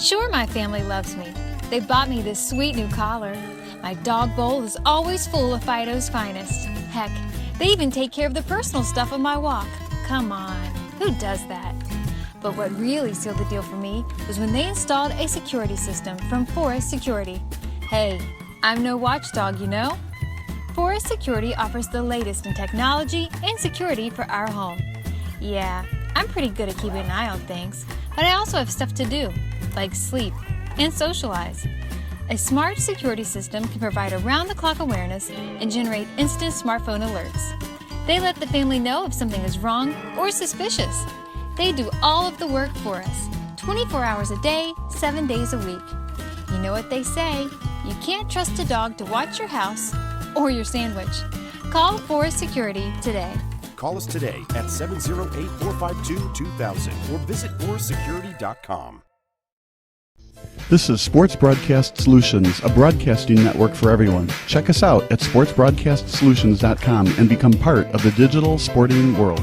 Sure, my family loves me. They bought me this sweet new collar. My dog bowl is always full of Fido's finest. Heck, they even take care of the personal stuff on my walk. Come on, who does that? But what really sealed the deal for me was when they installed a security system from Forest Security. Hey, I'm no watchdog, you know? Forest Security offers the latest in technology and security for our home. Yeah, I'm pretty good at keeping an eye on things, but I also have stuff to do, like sleep and socialize. A smart security system can provide around-the-clock awareness and generate instant smartphone alerts. They let the family know if something is wrong or suspicious. They do all of the work for us, 24 hours a day, 7 days a week. You know what they say, you can't trust a dog to watch your house or your sandwich. Call Forest Security today. Call us today at 708-452-2000 or visit forestsecurity.com. This is Sports Broadcast Solutions, a broadcasting network for everyone. Check us out at sportsbroadcastsolutions.com and become part of the digital sporting world.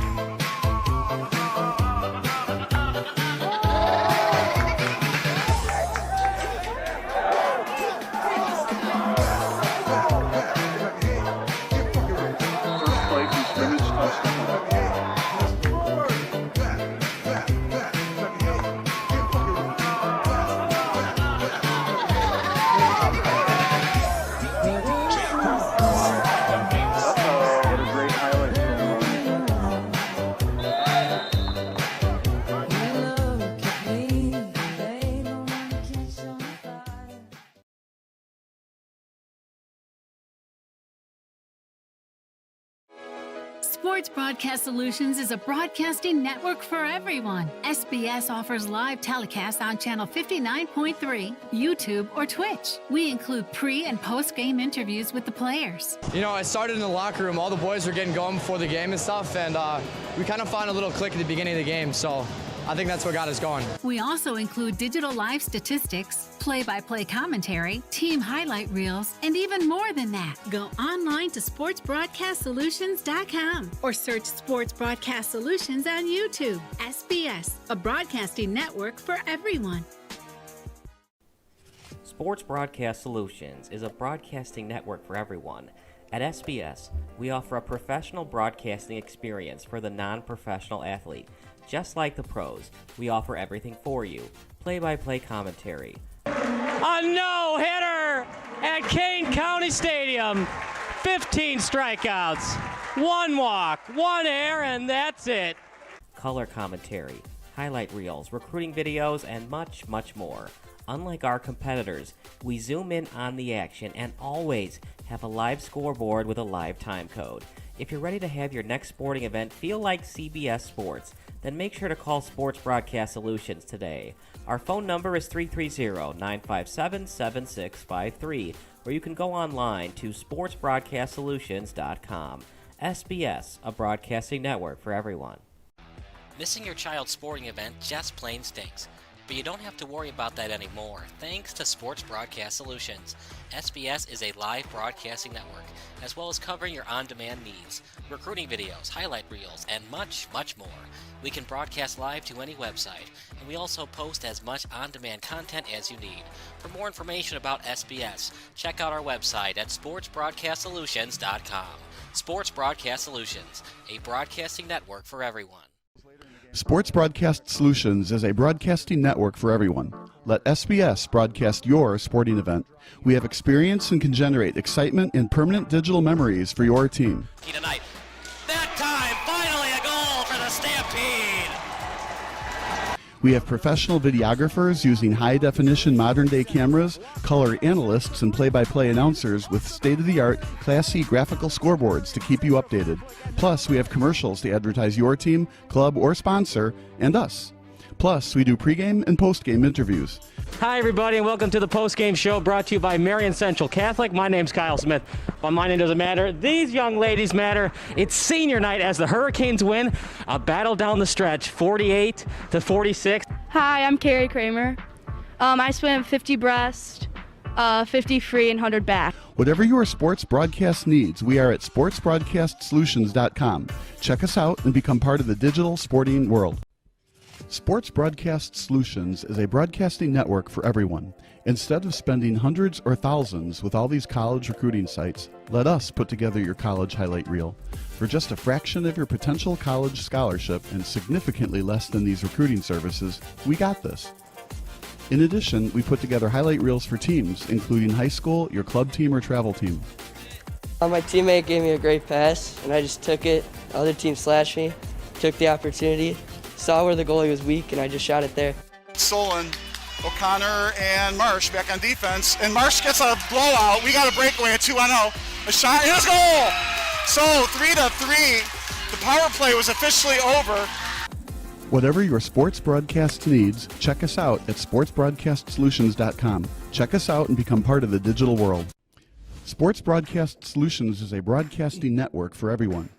Sports Broadcast Solutions is a broadcasting network for everyone. SBS offers live telecasts on Channel 59.3, YouTube, or Twitch. We include pre- and post-game interviews with the players. You know, I started in the locker room. All the boys were getting going before the game and stuff, and we kind of found a little click at the beginning of the game, so I think that's what got us going. We also include digital live statistics, play-by-play commentary, team highlight reels, and even more than that. Go online to sportsbroadcastsolutions.com or search Sports Broadcast Solutions on YouTube. SBS, a broadcasting network for everyone. Sports Broadcast Solutions is a broadcasting network for everyone. At SBS, we offer a professional broadcasting experience for the non-professional athlete. Just like the pros, we offer everything for you. Play-by-play commentary. A no-hitter at Kane County Stadium. 15 strikeouts, 1 walk, 1 error, and that's it. Color commentary, highlight reels, recruiting videos, and much, much more. Unlike our competitors, we zoom in on the action and always have a live scoreboard with a live time code. If you're ready to have your next sporting event feel like CBS Sports, then make sure to call Sports Broadcast Solutions today. Our phone number is 330-957-7653, or you can go online to sportsbroadcastsolutions.com. SBS, a broadcasting network for everyone. Missing your child's sporting event just plain stinks. But you don't have to worry about that anymore, thanks to Sports Broadcast Solutions. SBS is a live broadcasting network, as well as covering your on-demand needs, recruiting videos, highlight reels, and much, much more. We can broadcast live to any website, and we also post as much on-demand content as you need. For more information about SBS, check out our website at sportsbroadcastsolutions.com. Sports Broadcast Solutions, a broadcasting network for everyone. Sports Broadcast Solutions is a broadcasting network for everyone. Let SBS broadcast your sporting event. We have experience and can generate excitement and permanent digital memories for your team. Tonight. That time, finally a goal for the Stampede! We have professional videographers using high-definition modern-day cameras, color analysts, and play-by-play announcers with state-of-the-art, classy graphical scoreboards to keep you updated. Plus, we have commercials to advertise your team, club, or sponsor, and us. Plus, we do pregame and postgame interviews. Hi, everybody, and welcome to the postgame show brought to you by Marion Central Catholic. My name's Kyle Smith, but my name doesn't matter. These young ladies matter. It's senior night as the Hurricanes win a battle down the stretch, 48-46. Hi, I'm Carrie Kramer. I swim 50 breast, 50 free, and 100 back. Whatever your sports broadcast needs, we are at sportsbroadcastsolutions.com. Check us out and become part of the digital sporting world. Sports Broadcast Solutions is a broadcasting network for everyone. Instead of spending hundreds or thousands with all these college recruiting sites, let us put together your college highlight reel. For just a fraction of your potential college scholarship and significantly less than these recruiting services, we got this. In addition, we put together highlight reels for teams, including high school, your club team, or travel team. My teammate gave me a great pass, and I just took it. The other team slashed me, took the opportunity, saw where the goalie was weak, and I just shot it there. Solon, O'Connor, and Marsh back on defense, and Marsh gets a blowout. We got a breakaway at 2-0. A shot, and a goal! So 3-3. The power play was officially over. Whatever your sports broadcast needs, check us out at sportsbroadcastsolutions.com. Check us out and become part of the digital world. Sports Broadcast Solutions is a broadcasting network for everyone.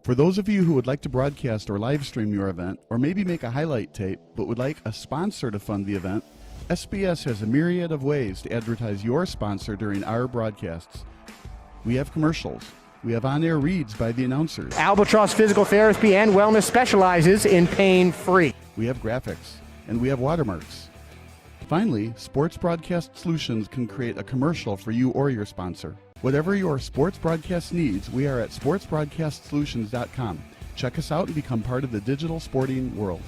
For those of you who would like to broadcast or live stream your event, or maybe make a highlight tape but would like a sponsor to fund the event, SBS has a myriad of ways to advertise your sponsor during our broadcasts. We have commercials. We have on-air reads by the announcers. Albatross Physical Therapy and Wellness specializes in pain-free. We have graphics, and we have watermarks. Finally, Sports Broadcast Solutions can create a commercial for you or your sponsor. Whatever your sports broadcast needs, we are at sportsbroadcastsolutions.com. Check us out and become part of the digital sporting world.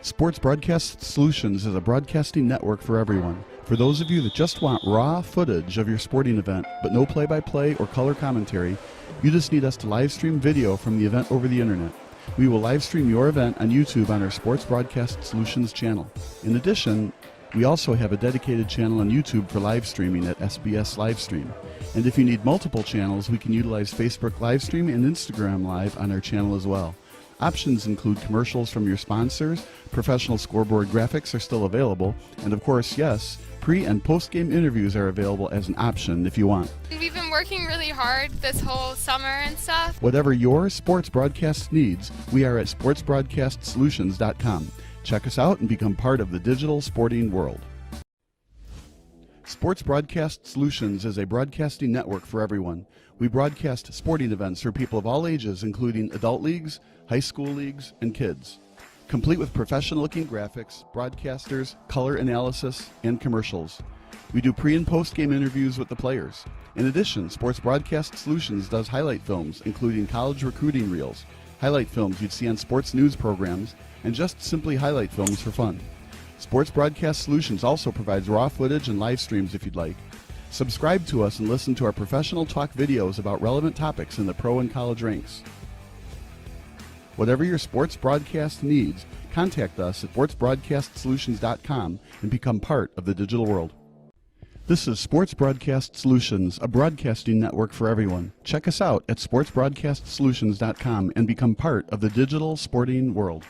Sports Broadcast Solutions is a broadcasting network for everyone. For those of you that just want raw footage of your sporting event, but no play-by-play or color commentary, you just need us to live stream video from the event over the internet. We will live stream your event on YouTube on our Sports Broadcast Solutions channel. In addition, we also have a dedicated channel on YouTube for live streaming at SBS Livestream. And if you need multiple channels, we can utilize Facebook Livestream and Instagram Live on our channel as well. Options include commercials from your sponsors, professional scoreboard graphics are still available, and of course, yes, pre- and post-game interviews are available as an option if you want. We've been working really hard this whole summer and stuff. Whatever your sports broadcast needs, we are at sportsbroadcastsolutions.com. Check us out and become part of the digital sporting world. Sports Broadcast Solutions is a broadcasting network for everyone. We broadcast sporting events for people of all ages, including adult leagues, high school leagues, and kids. Complete with professional-looking graphics, broadcasters, color analysis, and commercials. We do pre- and post-game interviews with the players. In addition, Sports Broadcast Solutions does highlight films, including college recruiting reels, highlight films you'd see on sports news programs, and just simply highlight films for fun. Sports Broadcast Solutions also provides raw footage and live streams if you'd like. Subscribe to us and listen to our professional talk videos about relevant topics in the pro and college ranks. Whatever your sports broadcast needs, contact us at sportsbroadcastsolutions.com and become part of the digital world. This is Sports Broadcast Solutions, a broadcasting network for everyone. Check us out at sportsbroadcastsolutions.com and become part of the digital sporting world.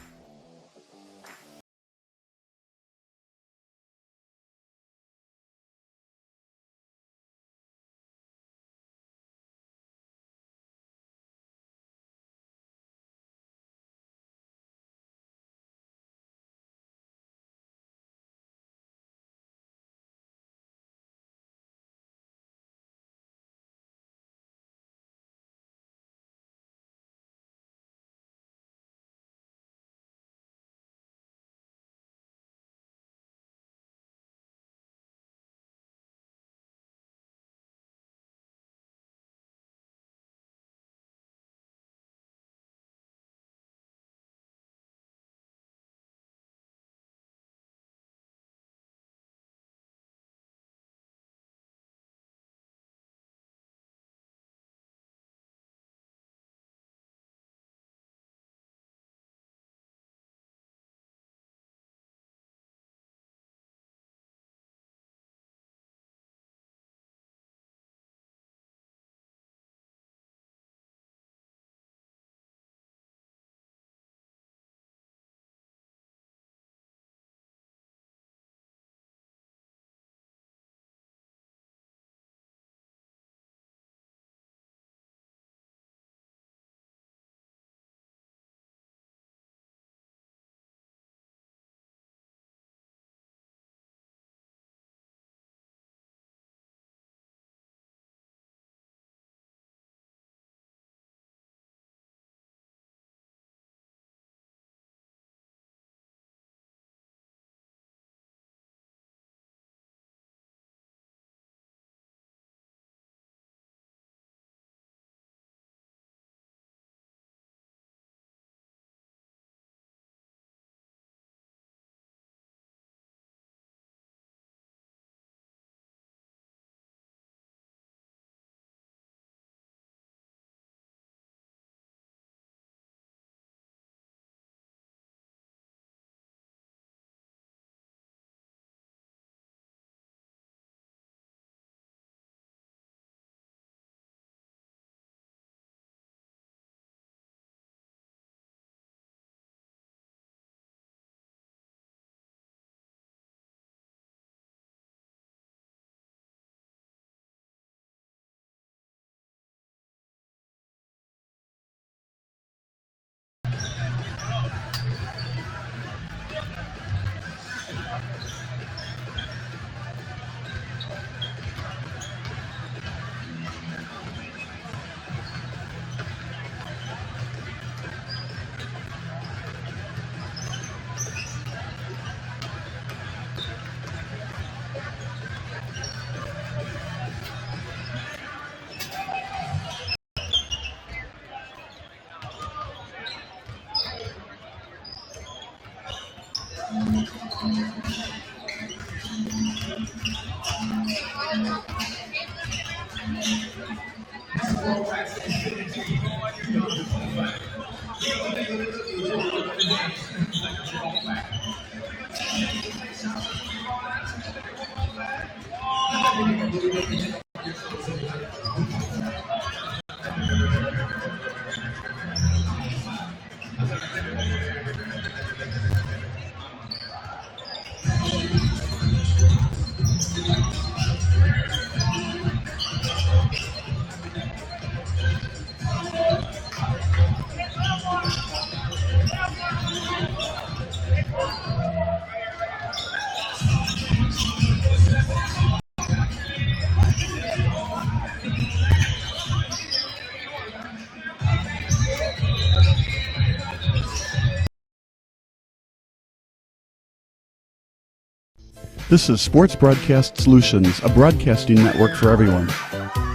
This is Sports Broadcast Solutions, a broadcasting network for everyone.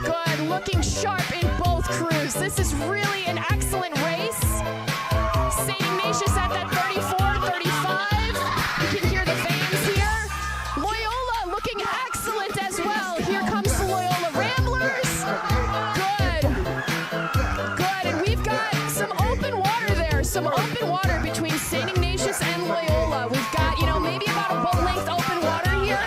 Good, looking sharp in both crews. This is really an excellent race. St. Ignatius at that 34-35. You can hear the fans here. Loyola looking excellent as well. Here comes the Loyola Ramblers. Good, and we've got some open water there. Some open water between St. Ignatius and Loyola. We've got, maybe about a boat length open water here.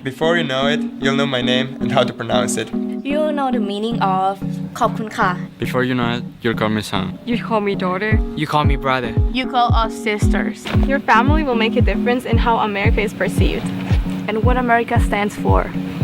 Before you know it, you'll know my name and how to pronounce it. You'll know the meaning of ขอบคุณค่ะ Before you know it, you'll call me son. You call me daughter. You call me brother. You call us sisters. Your family will make a difference in how America is perceived and what America stands for.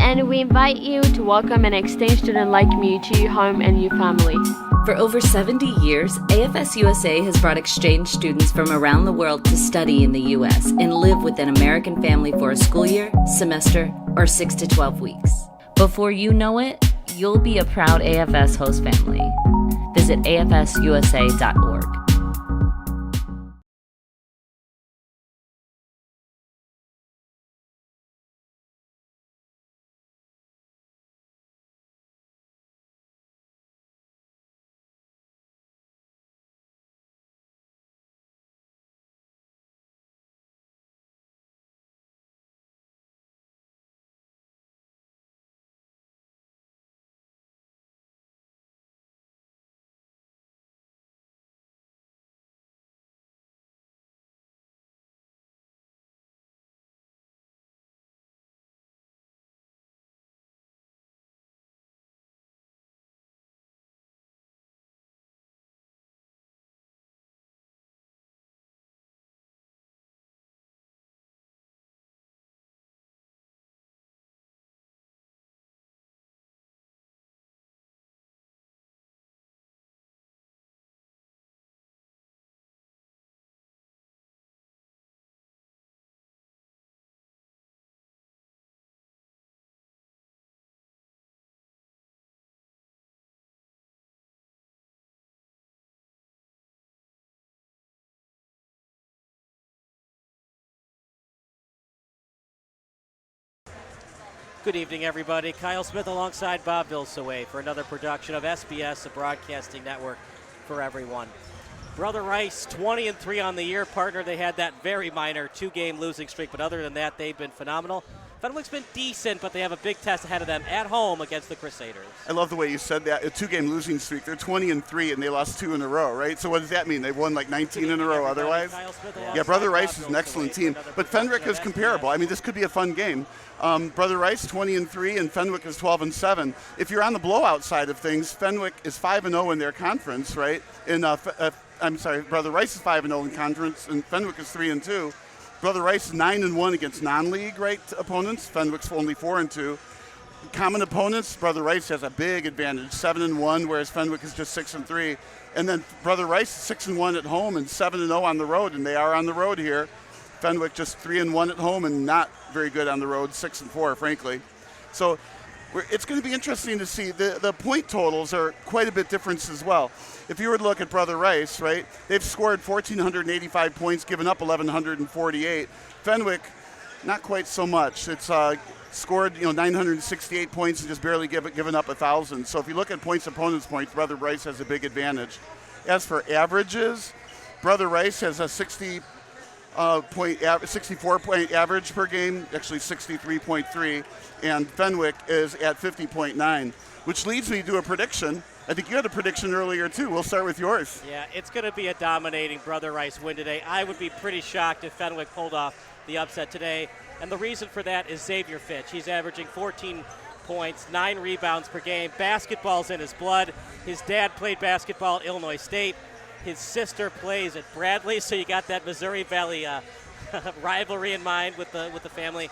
And we invite you to welcome an exchange student like me to your home and your family. For over 70 years, AFS USA has brought exchange students from around the world to study in the U.S. and live with an American family for a school year, semester, or 6 to 12 weeks. Before you know it, you'll be a proud AFS host family. Visit afsusa.org. Good evening, everybody. Kyle Smith alongside Bob Vilsaway for another production of SBS, a broadcasting network for everyone. Brother Rice, 20-3 on the year. Partner, they had that very minor 2-game losing streak, but other than that, they've been phenomenal. Fenwick's been decent, but they have a big test ahead of them at home against the Crusaders. I love the way you said that. A 2-game losing streak. They're 20-3, and they lost 2 in a row, right? So what does that mean? They've won like 19 in a row otherwise? Yeah, Brother Rice is an excellent team. But Fenwick is comparable. I mean, this could be a fun game. Brother Rice 20-3 and Fenwick is 12-7. If you're on the blowout side of things, Fenwick is 5-0 in their conference, right? I'm sorry, Brother Rice is 5-0 in conference, and Fenwick is 3-2. Brother Rice is 9-1 against non-league right opponents. Fenwick's only 4-2. Common opponents, Brother Rice has a big advantage, 7-1, whereas Fenwick is just 6-3. And then Brother Rice is 6-1 at home and 7-0 on the road, and they are on the road here. Fenwick just 3-1 at home and not very good on the road, 6-4, frankly. So it's going to be interesting to see. The point totals are quite a bit different as well. If you were to look at Brother Rice, right, they've scored 1,485 points, given up 1,148. Fenwick, not quite so much. It's scored 968 points and just barely given up 1,000. So if you look at points opponents' points, Brother Rice has a big advantage. As for averages, Brother Rice has a 64-point average per game, actually 63.3, and Fenwick is at 50.9, which leads me to a prediction. I think you had a prediction earlier, too. We'll start with yours. Yeah, it's going to be a dominating Brother Rice win today. I would be pretty shocked if Fenwick pulled off the upset today, and the reason for that is Xavier Fitch. He's averaging 14 points, 9 rebounds per game. Basketball's in his blood. His dad played basketball at Illinois State. His sister plays at Bradley, so you got that Missouri Valley rivalry in mind with the family.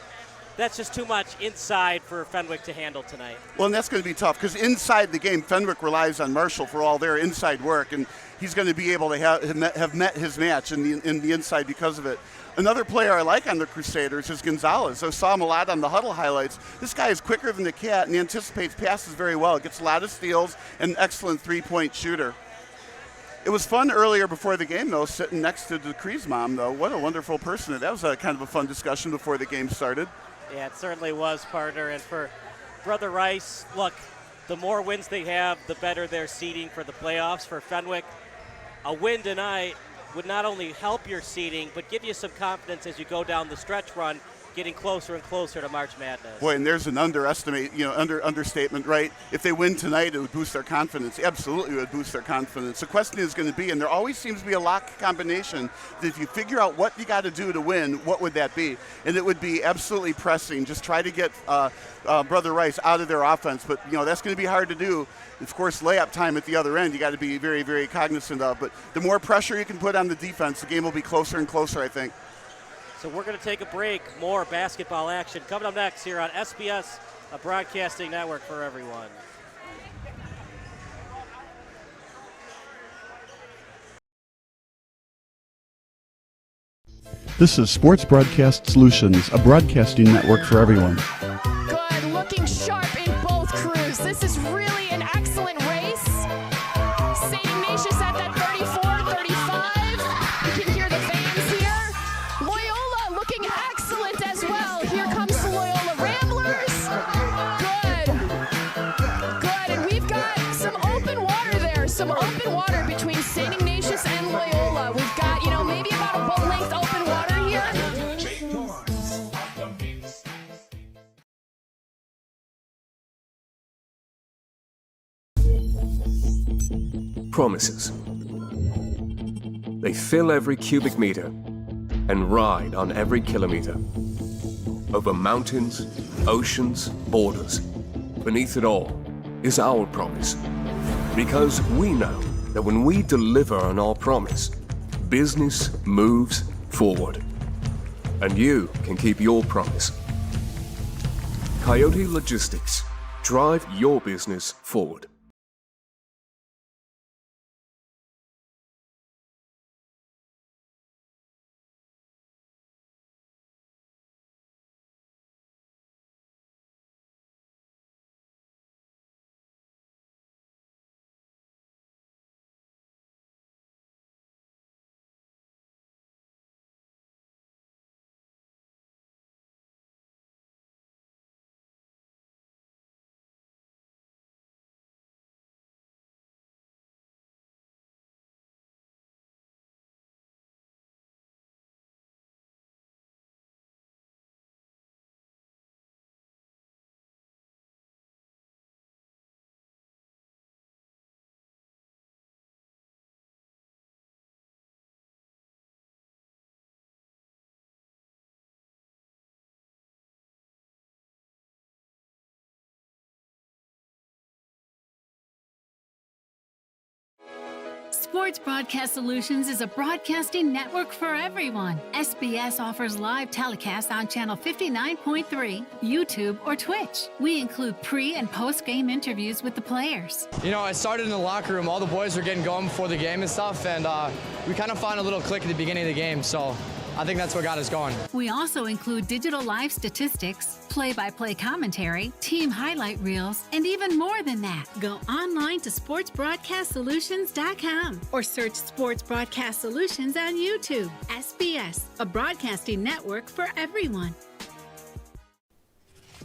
That's just too much inside for Fenwick to handle tonight. Well, and that's going to be tough because inside the game, Fenwick relies on Marshall for all their inside work, and he's going to be able to have met his match in the inside because of it. Another player I like on the Crusaders is Gonzalez. I saw him a lot on the huddle highlights. This guy is quicker than the cat, and he anticipates passes very well. Gets a lot of steals, and an excellent three-point shooter. It was fun earlier before the game, though, sitting next to Decree's mom, though. What a wonderful person. That was a kind of a fun discussion before the game started. Yeah, it certainly was, partner. And for Brother Rice, look, the more wins they have, the better their seeding for the playoffs. For Fenwick, a win tonight would not only help your seeding, but give you some confidence as you go down the stretch run, getting closer and closer to March Madness. Boy, and there's an understatement, right? If they win tonight, it would boost their confidence. Absolutely, it would boost their confidence. The question is going to be, and there always seems to be a lock combination, that if you figure out what you got to do to win, what would that be? And it would be absolutely pressing. Just try to get Brother Rice out of their offense. But, that's going to be hard to do. Of course, layup time at the other end, you got to be very, very cognizant of. But the more pressure you can put on the defense, the game will be closer and closer, I think. So we're going to take a break. More basketball action coming up next here on SBS, a broadcasting network for everyone. This is Sports Broadcast Solutions, a broadcasting network for everyone. Good, looking sharp in both crews. This is really an excellent race. St. Ignatius at that 34-35. You can hear the fans here. Loyola looking excellent as well. Here comes the Loyola Ramblers. Good, and we've got some open water there. Some open water between St. Ignatius and Loyola. We've got, maybe about a boat length open water here. Promises. They fill every cubic meter and ride on every kilometer. Over mountains, oceans, borders. Beneath it all is our promise. Because we know that when we deliver on our promise, business moves forward. And you can keep your promise. Coyote Logistics. Drive your business forward. Sports Broadcast Solutions is a broadcasting network for everyone. SBS offers live telecasts on Channel 59.3, YouTube, or Twitch. We include pre- and post-game interviews with the players. I started in the locker room. All the boys were getting going before the game and stuff, and we kind of found a little click at the beginning of the game, so I think that's what got us going. We also include digital live statistics, play-by-play commentary, team highlight reels, and even more than that. Go online to sportsbroadcastsolutions.com or search Sports Broadcast Solutions on YouTube. SBS, a broadcasting network for everyone.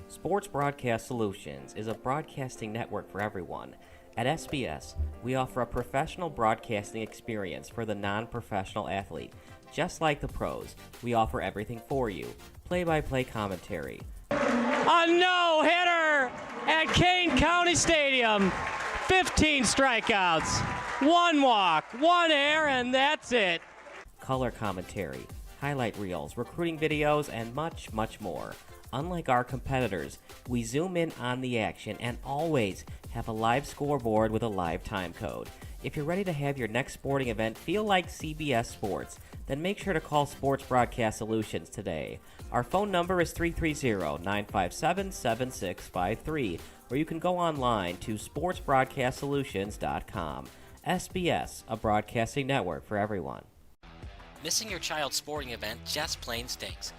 Sports Broadcast Solutions is a broadcasting network for everyone. At SBS, we offer a professional broadcasting experience for the non-professional athlete. Just like the pros, we offer everything for you. Play-by-play commentary. A no-hitter at Kane County Stadium. 15 strikeouts, 1 walk, 1 error, and that's it. Color commentary, highlight reels, recruiting videos, and much, much more. Unlike our competitors, we zoom in on the action and always have a live scoreboard with a live time code. If you're ready to have your next sporting event feel like CBS Sports, then make sure to call Sports Broadcast Solutions today. Our phone number is 330-957-7653, or you can go online to sportsbroadcastsolutions.com. SBS, a broadcasting network for everyone. Missing your child's sporting event just plain stinks.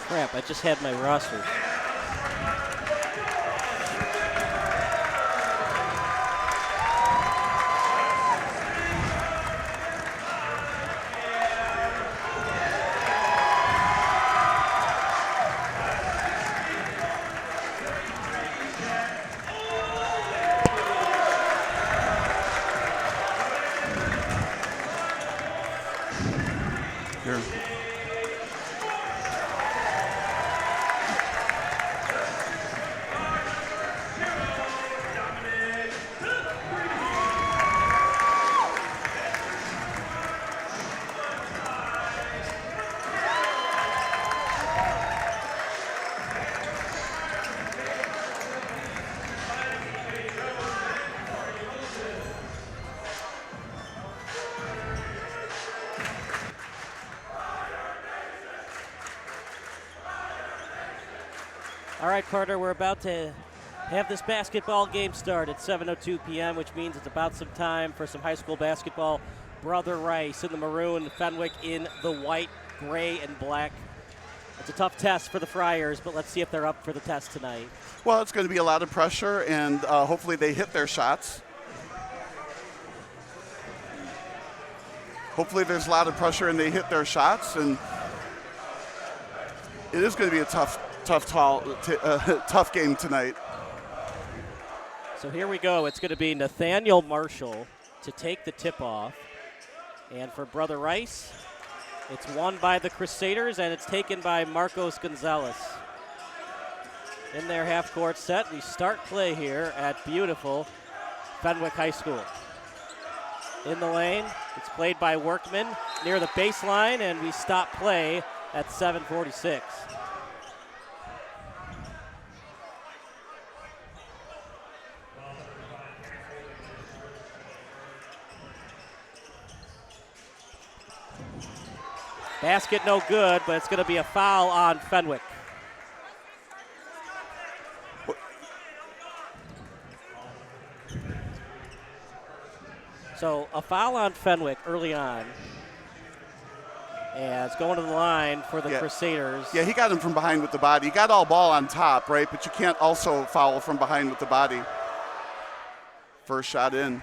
Crap, I just had my roster. Here. All right, Carter, we're about to have this basketball game start at 7:02 p.m., which means it's about some time for some high school basketball. Brother Rice in the maroon, Fenwick in the white, gray, and black It's a tough test for the Friars, but let's see if they're up for the test tonight. Well, it's going to be a lot of pressure, and hopefully they hit their shots. Hopefully there's a lot of pressure and they hit their shots, and it is going to be a tough game tonight. So here we go. It's going to be Nathaniel Marshall to take the tip-off. And for Brother Rice, it's won by the Crusaders, and it's taken by Marcos Gonzalez. In their half-court set, we start play here at beautiful Fenwick High School. In the lane, it's played by Workman near the baseline, and we stop play at 7:46. Basket no good, but it's going to be a foul on Fenwick. So a foul on Fenwick early on. And it's going to the line for the Crusaders. Yeah, he got him from behind with the body. He got all ball on top, right? But you can't also foul from behind with the body. First shot in.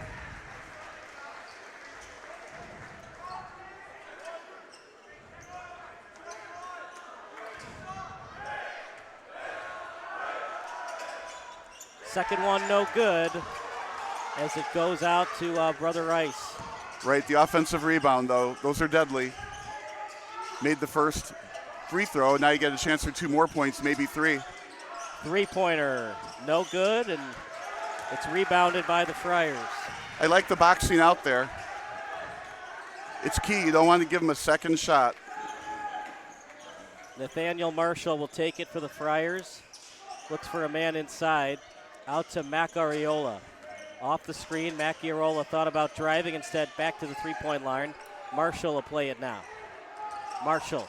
Second one no good as it goes out to Brother Rice. Right, the offensive rebound, though. Those are deadly. Made the first free throw. Now you get a chance for 2 more points, maybe 3. Three-pointer, no good, and it's rebounded by the Friars. I like the boxing out there. It's key. You don't want to give them a second shot. Nathaniel Marshall will take it for the Friars. Looks for a man inside. Out to Macariola. Off the screen, Macariola thought about driving, instead back to the three-point line. Marshall will play it now. Marshall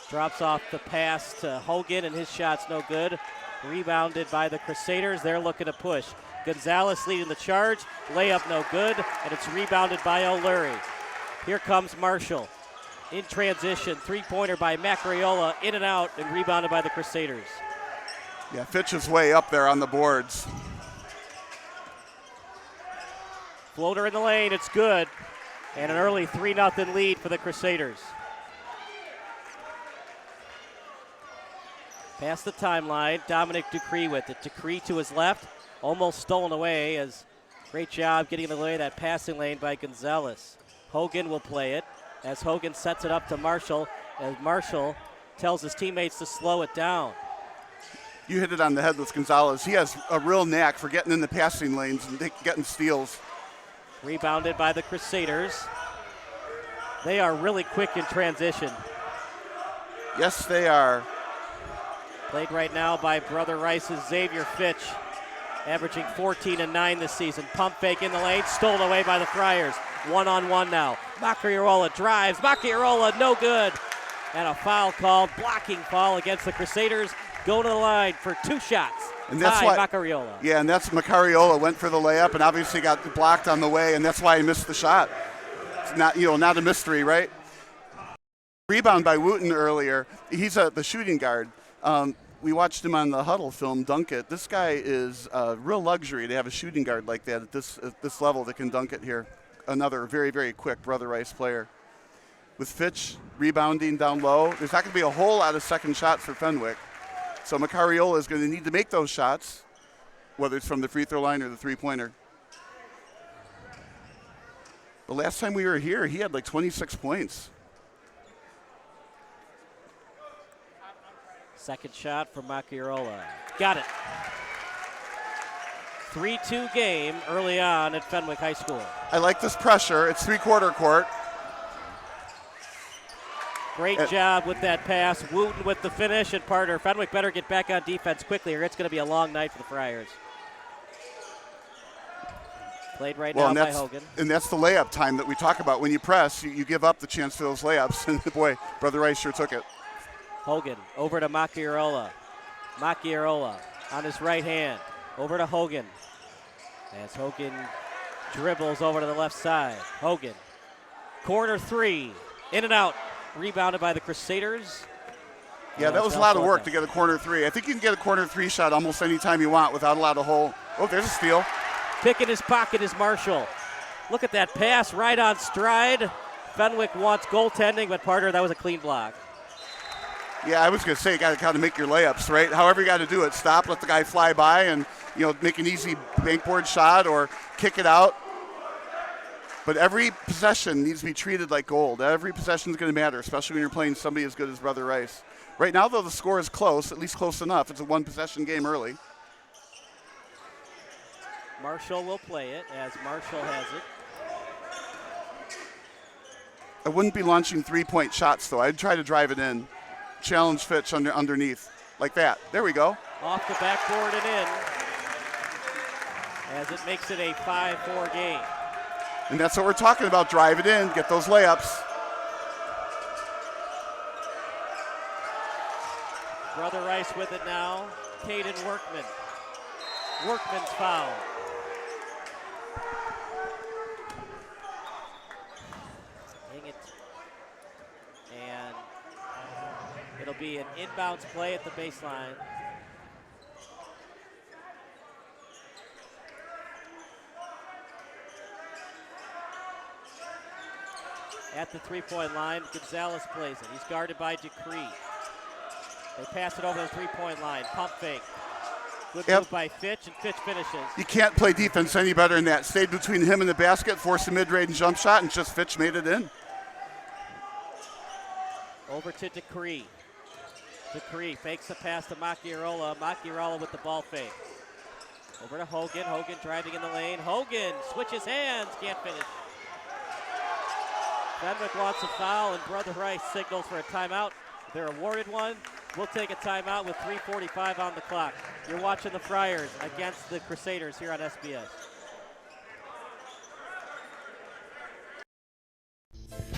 drops off the pass to Hogan, and his shot's no good. Rebounded by the Crusaders. They're looking to push. Gonzalez leading the charge. Layup no good, and it's rebounded by O'Leary. Here comes Marshall. In transition, three-pointer by Macariola, in and out, and rebounded by the Crusaders. Yeah, Fitch is way up there on the boards. Floater in the lane, it's good. And an early 3-0 lead for the Crusaders. Past the timeline, Dominic Ducree with it. Ducree to his left, almost stolen away. As great job getting in the way of that passing lane by Gonzalez. Hogan will play it as Hogan sets it up to Marshall, as Marshall tells his teammates to slow it down. You hit it on the head with Gonzalez. He has a real knack for getting in the passing lanes and getting steals. Rebounded by the Crusaders. They are really quick in transition. Yes, they are. Played right now by Brother Rice's Xavier Fitch, averaging 14 and 9 this season. Pump fake in the lane, stolen away by the Friars. 1-on-1 now. Macariola drives. Macariola, no good. And a foul called, blocking foul against the Crusaders. Going to the line for 2 shots. And that's why Macariola. Yeah, and that's Macariola went for the layup and obviously got blocked on the way, and that's why he missed the shot. It's not, not a mystery, right? Rebound by Wooten earlier. He's the shooting guard. We watched him on the Huddle film dunk it. This guy is a real luxury to have a shooting guard like that at this level that can dunk it here. Another very, very quick Brother Rice player. With Fitch rebounding down low, there's not going to be a whole lot of second shots for Fenwick. So Macariola is going to need to make those shots, whether it's from the free throw line or the three-pointer. The last time we were here, he had like 26 points. Second shot from Macariola. Got it. 3-2 game early on at Fenwick High School. I like this pressure. It's three-quarter court. Great job with that pass. Wooten with the finish, and partner Fenwick better get back on defense quickly, or it's going to be a long night for the Friars. Played right now by Hogan. And that's the layup time that we talk about. When you press, you give up the chance for those layups. And boy, Brother Rice sure took it. Hogan over to Macariola. Macariola on his right hand. Over to Hogan. As Hogan dribbles over to the left side. Hogan. Corner 3. In and out. Rebounded by the Crusaders. Yeah, that was a lot of work to get a corner three. I think you can get a corner three shot almost any time you want without a lot of hole. Oh, there's a steal. Pick in his pocket is Marshall. Look at that pass right on stride. Fenwick wants goaltending, but Parter, that was a clean block. Yeah, I was going to say, you got to kind of make your layups, right? However you got to do it. Stop, let the guy fly by, and make an easy bankboard shot or kick it out. But every possession needs to be treated like gold. Every possession is going to matter, especially when you're playing somebody as good as Brother Rice. Right now, though, the score is close, at least close enough. It's a one-possession game early. Marshall will play it as Marshall has it. I wouldn't be launching three-point shots, though. I'd try to drive it in. Challenge Fitch underneath, like that. There we go. Off the backboard and in, as it makes it a 5-4 game. And that's what we're talking about. Drive it in, get those layups. Brother Rice with it now. Caden Workman. Workman's foul. Dang it. And it'll be an inbounds play at the baseline. At the three-point line, Gonzalez plays it. He's guarded by Dupree. They pass it over the three-point line. Pump fake. Good move by Fitch, and Fitch finishes. You can't play defense any better than that. Stayed between him and the basket, forced a mid-range jump shot, and just Fitch made it in. Over to Dupree. Dupree fakes the pass to Macchiarola. Macchiarola with the ball fake. Over to Hogan. Hogan driving in the lane. Hogan switches hands. Can't finish. Fenwick wants a foul, and Brother Rice signals for a timeout. They're awarded one. We'll take a timeout with 3:45 on the clock. You're watching the Friars against the Crusaders here on SBS.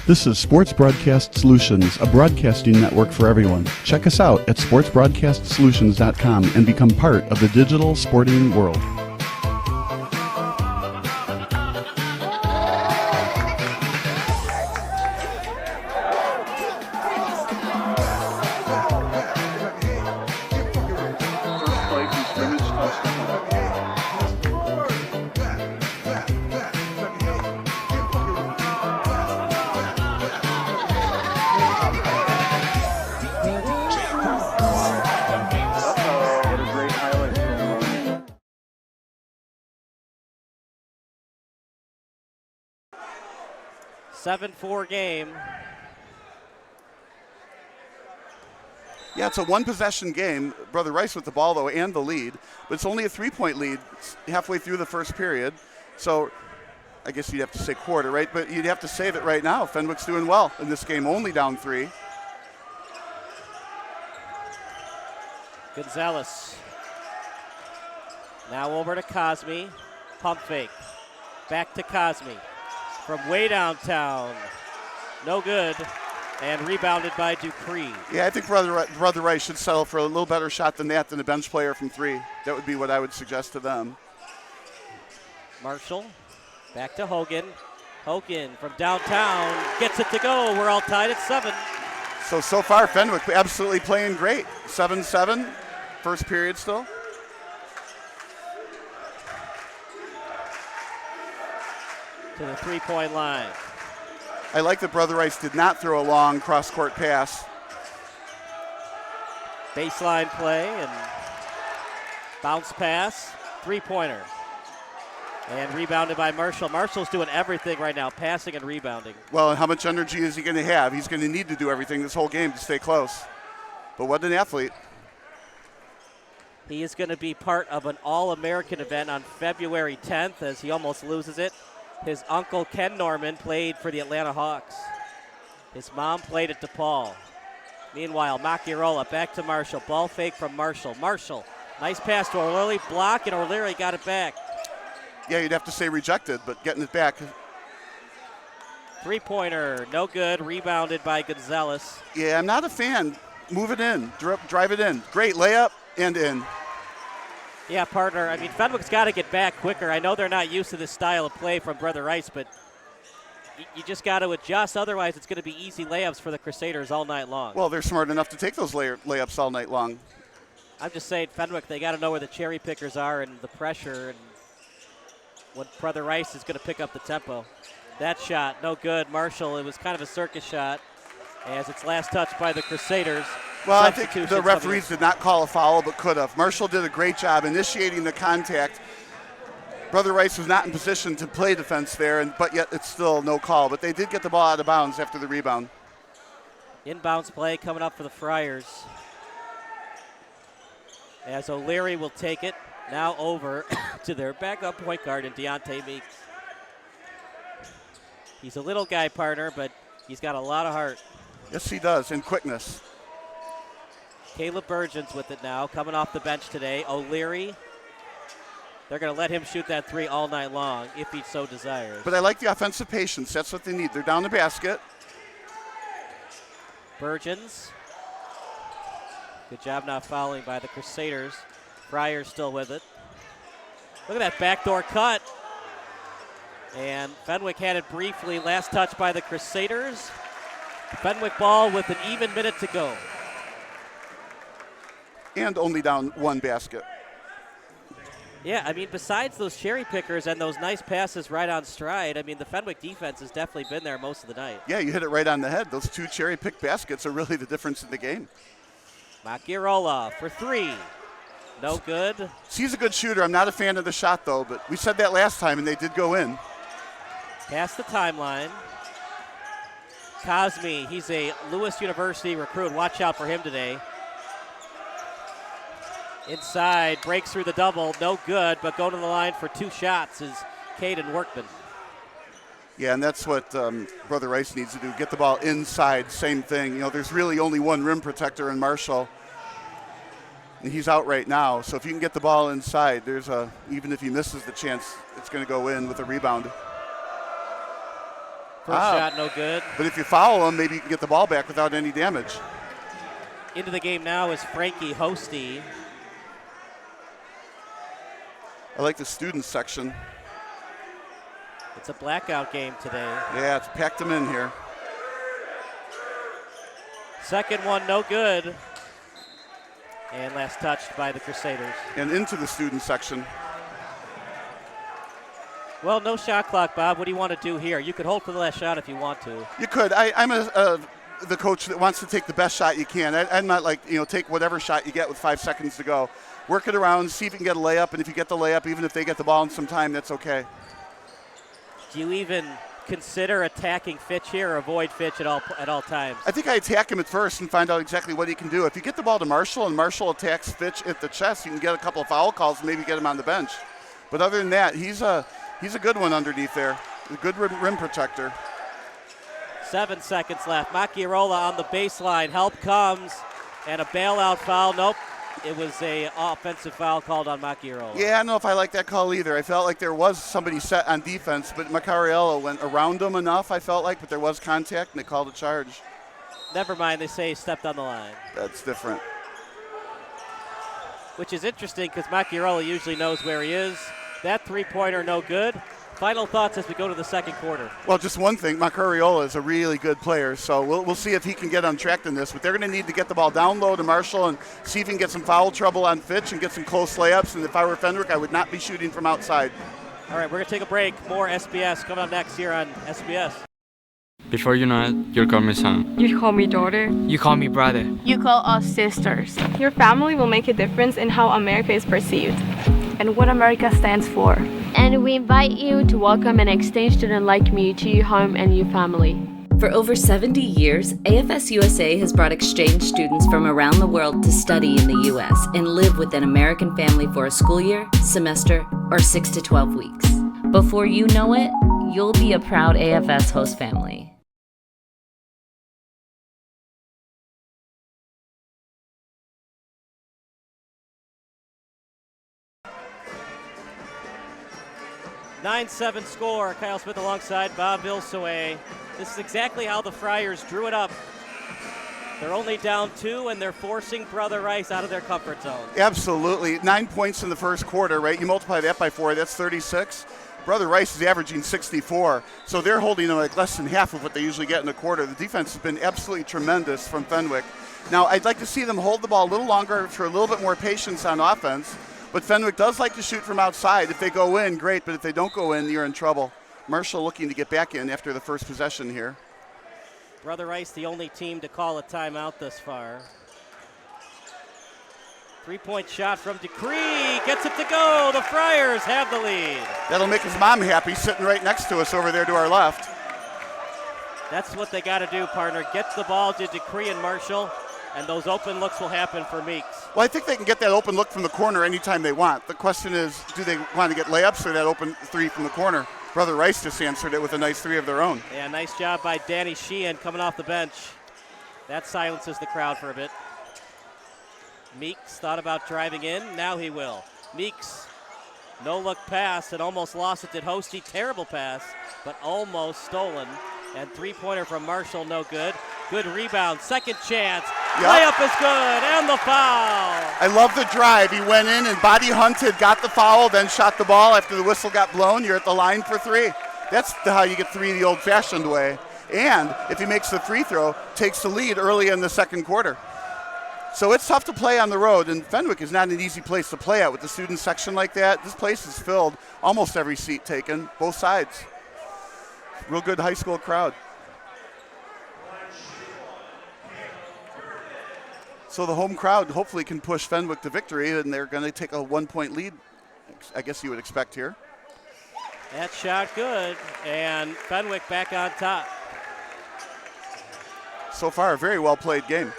This is Sports Broadcast Solutions, a broadcasting network for everyone. Check us out at sportsbroadcastsolutions.com and become part of the digital sporting world. Seven 7-4 game. Yeah, it's a one-possession game. Brother Rice with the ball, though, and the lead. But it's only a three-point lead halfway through the first period. So I guess you'd have to say quarter, right? But you'd have to save it right now. Fenwick's doing well in this game, only down 3. Gonzalez. Now over to Cosme. Pump fake. Back to Cosme. From way downtown. No good. And rebounded by Dupree. Yeah, I think Brother Rice should settle for a little better shot than that than a bench player from 3. That would be what I would suggest to them. Marshall. Back to Hogan. Hogan from downtown gets it to go. We're all tied at 7. So far, Fenwick absolutely playing great. 7-7, first period still. To the three-point line. I like that Brother Rice did not throw a long cross-court pass. Baseline play and bounce pass, three-pointer. And rebounded by Marshall. Marshall's doing everything right now, passing and rebounding. Well, and how much energy is he going to have? He's going to need to do everything this whole game to stay close. But what an athlete. He is going to be part of an All-American event on February 10th as he almost loses it. His uncle, Ken Norman, played for the Atlanta Hawks. His mom played at DePaul. Meanwhile, Macchiarola back to Marshall. Ball fake from Marshall. Marshall, nice pass to O'Leary. Block, and O'Leary got it back. Yeah, you'd have to say rejected, but getting it back. Three-pointer, no good. Rebounded by Gonzalez. Yeah, I'm not a fan. Move it in. Drive it in. Great layup and in. Yeah, partner. I mean, Fenwick's got to get back quicker. I know they're not used to this style of play from Brother Rice, but you just got to adjust. Otherwise, it's going to be easy layups for the Crusaders all night long. Well, they're smart enough to take those layups all night long. I'm just saying, Fenwick, they got to know where the cherry pickers are and the pressure and when Brother Rice is going to pick up the tempo. That shot, no good. Marshall, it was kind of a circus shot as it's last touched by the Crusaders. Well, I think the referees did not call a foul, but could have. Marshall did a great job initiating the contact. Brother Rice was not in position to play defense there, but yet it's still no call. But they did get the ball out of bounds after the rebound. Inbounds play coming up for the Friars. As O'Leary will take it now over to their backup point guard in Deontay Meeks. He's a little guy, partner, but he's got a lot of heart. Yes, he does, and quickness. Caleb Burgeon's with it now, coming off the bench today. O'Leary, they're going to let him shoot that three all night long if he so desires. But I like the offensive patience. That's what they need. They're down the basket. Burgeons. Good job not fouling by the Crusaders. Friars still with it. Look at that backdoor cut. And Fenwick had it briefly. Last touch by the Crusaders. Fenwick ball with an even minute to go. And only down one basket. Yeah, I mean, besides those cherry pickers and those nice passes right on stride, I mean, the Fenwick defense has definitely been there most of the night. Yeah, you hit it right on the head. Those two cherry pick baskets are really the difference in the game. Macchiarola for three. No good. He's a good shooter. I'm not a fan of the shot, though, but we said that last time, and they did go in. Past the timeline. Cosme, he's a Lewis University recruit. Watch out for him today. Inside, breaks through the double, no good, but going to the line for two shots is Caden Workman. Yeah, and that's what Brother Rice needs to do, get the ball inside, same thing. You know, there's really only one rim protector in Marshall, and he's out right now. So if you can get the ball inside, there's even if he misses the chance, it's going to go in with a rebound. First shot, no good. But if you foul him, maybe you can get the ball back without any damage. Into the game now is Frankie Hosty. I like the student section. It's a blackout game today. Yeah, it's packed them in here. Second one, no good. And last touched by the Crusaders. And into the student section. Well, no shot clock, Bob. What do you want to do here? You could hold for the last shot if you want to. You could. I'm the coach that wants to take the best shot you can. I'm not like, take whatever shot you get with 5 seconds to go. Work it around, see if you can get a layup, and if you get the layup, even if they get the ball in some time, that's okay. Do you even consider attacking Fitch here or avoid Fitch at all times? I think I attack him at first and find out exactly what he can do. If you get the ball to Marshall and Marshall attacks Fitch at the chest, you can get a couple of foul calls and maybe get him on the bench. But other than that, he's a good one underneath there, a good rim protector. 7 seconds left. Macchiarola on the baseline. Help comes, and a bailout foul. Nope. It was a offensive foul called on Macchiarola. Yeah, I don't know if I like that call either. I felt like there was somebody set on defense, but Macchiarola went around him enough, I felt like, but there was contact, and they called a charge. Never mind, they say he stepped on the line. That's different. Which is interesting because Macchiarola usually knows where he is. That three-pointer, no good. Final thoughts as we go to the second quarter. Well, just one thing, Macchiarola is a really good player, so we'll see if he can get on track in this. But they're going to need to get the ball down low to Marshall and see if he can get some foul trouble on Fitch and get some close layups. And if I were Fenwick, I would not be shooting from outside. All right, we're going to take a break. More SBS coming up next here on SBS. Before you know it, you'll call me son. You call me daughter. You call me brother. You call us sisters. Your family will make a difference in how America is perceived and what America stands for. And we invite you to welcome an exchange student like me to your home and your family. For over 70 years, AFS USA has brought exchange students from around the world to study in the U.S. and live with an American family for a school year, semester, or 6 to 12 weeks. Before you know it, you'll be a proud AFS host family. Nine 9-7 score. Kyle Smith alongside Bob Vilsaway. This is exactly how the Friars drew it up. They're only down 2, and they're forcing Brother Rice out of their comfort zone. Absolutely. 9 points in the first quarter, right? You multiply that by 4, that's 36. Brother Rice is averaging 64, so they're holding them like less than half of what they usually get in a quarter. The defense has been absolutely tremendous from Fenwick. Now, I'd like to see them hold the ball a little longer for a little bit more patience on offense, but Fenwick does like to shoot from outside. If they go in, great, but if they don't go in, you're in trouble. Marshall looking to get back in after the first possession here. Brother Rice, the only team to call a timeout thus far. 3-point shot from Decree, gets it to go. The Friars have the lead. That'll make his mom happy, sitting right next to us over there to our left. That's what they got to do, partner. Get the ball to Decree and Marshall, and those open looks will happen for Meeks. Well, I think they can get that open look from the corner anytime they want. The question is, do they want to get layups or that open three from the corner? Brother Rice just answered it with a nice three of their own. Yeah, nice job by Danny Sheehan coming off the bench. That silences the crowd for a bit. Meeks thought about driving in. Now he will. Meeks, no-look pass and almost lost it. Did Hosty, terrible pass, but almost stolen. And three-pointer from Marshall, no good. Good rebound, second chance. Yep. Layup is good, and the foul. I love the drive. He went in and body hunted, got the foul, then shot the ball. After the whistle got blown, you're at the line for three. That's how you get three the old-fashioned way. And if he makes the free throw, takes the lead early in the second quarter. So it's tough to play on the road, and Fenwick is not an easy place to play at with the student section like that. This place is filled, almost every seat taken, both sides. Real good high school crowd. So the home crowd hopefully can push Fenwick to victory, and they're going to take a 1-point lead, I guess you would expect here. That shot good, and Fenwick back on top. So far, a very well-played game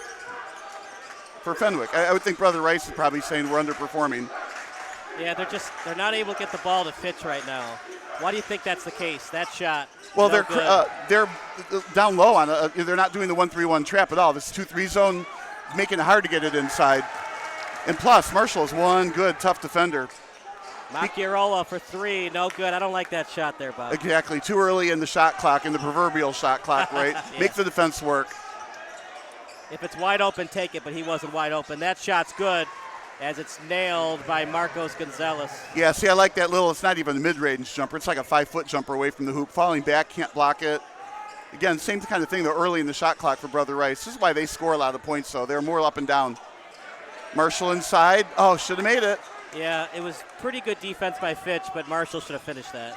for Fenwick. I would think Brother Rice is probably saying we're underperforming. Yeah, they're not able to get the ball to Fitch right now. Why do you think that's the case? That shot. Well, no they're down low on it. They're not doing the 1-3-1 trap at all. This 2-3 zone is making it hard to get it inside. And plus, Marshall is one good, tough defender. Macchiarola for three, no good. I don't like that shot there, Bob. Exactly, too early in the shot clock, in the proverbial shot clock, right? Yeah. Make the defense work. If it's wide open, take it, but he wasn't wide open. That shot's good as it's nailed by Marcos Gonzalez. Yeah, see, I like that little, it's not even a mid-range jumper. It's like a 5-foot jumper away from the hoop. Falling back, can't block it. Again, same kind of thing, though, early in the shot clock for Brother Rice. This is why they score a lot of points, though. They're more up and down. Marshall inside. Oh, should have made it. Yeah, it was pretty good defense by Fitch, but Marshall should have finished that.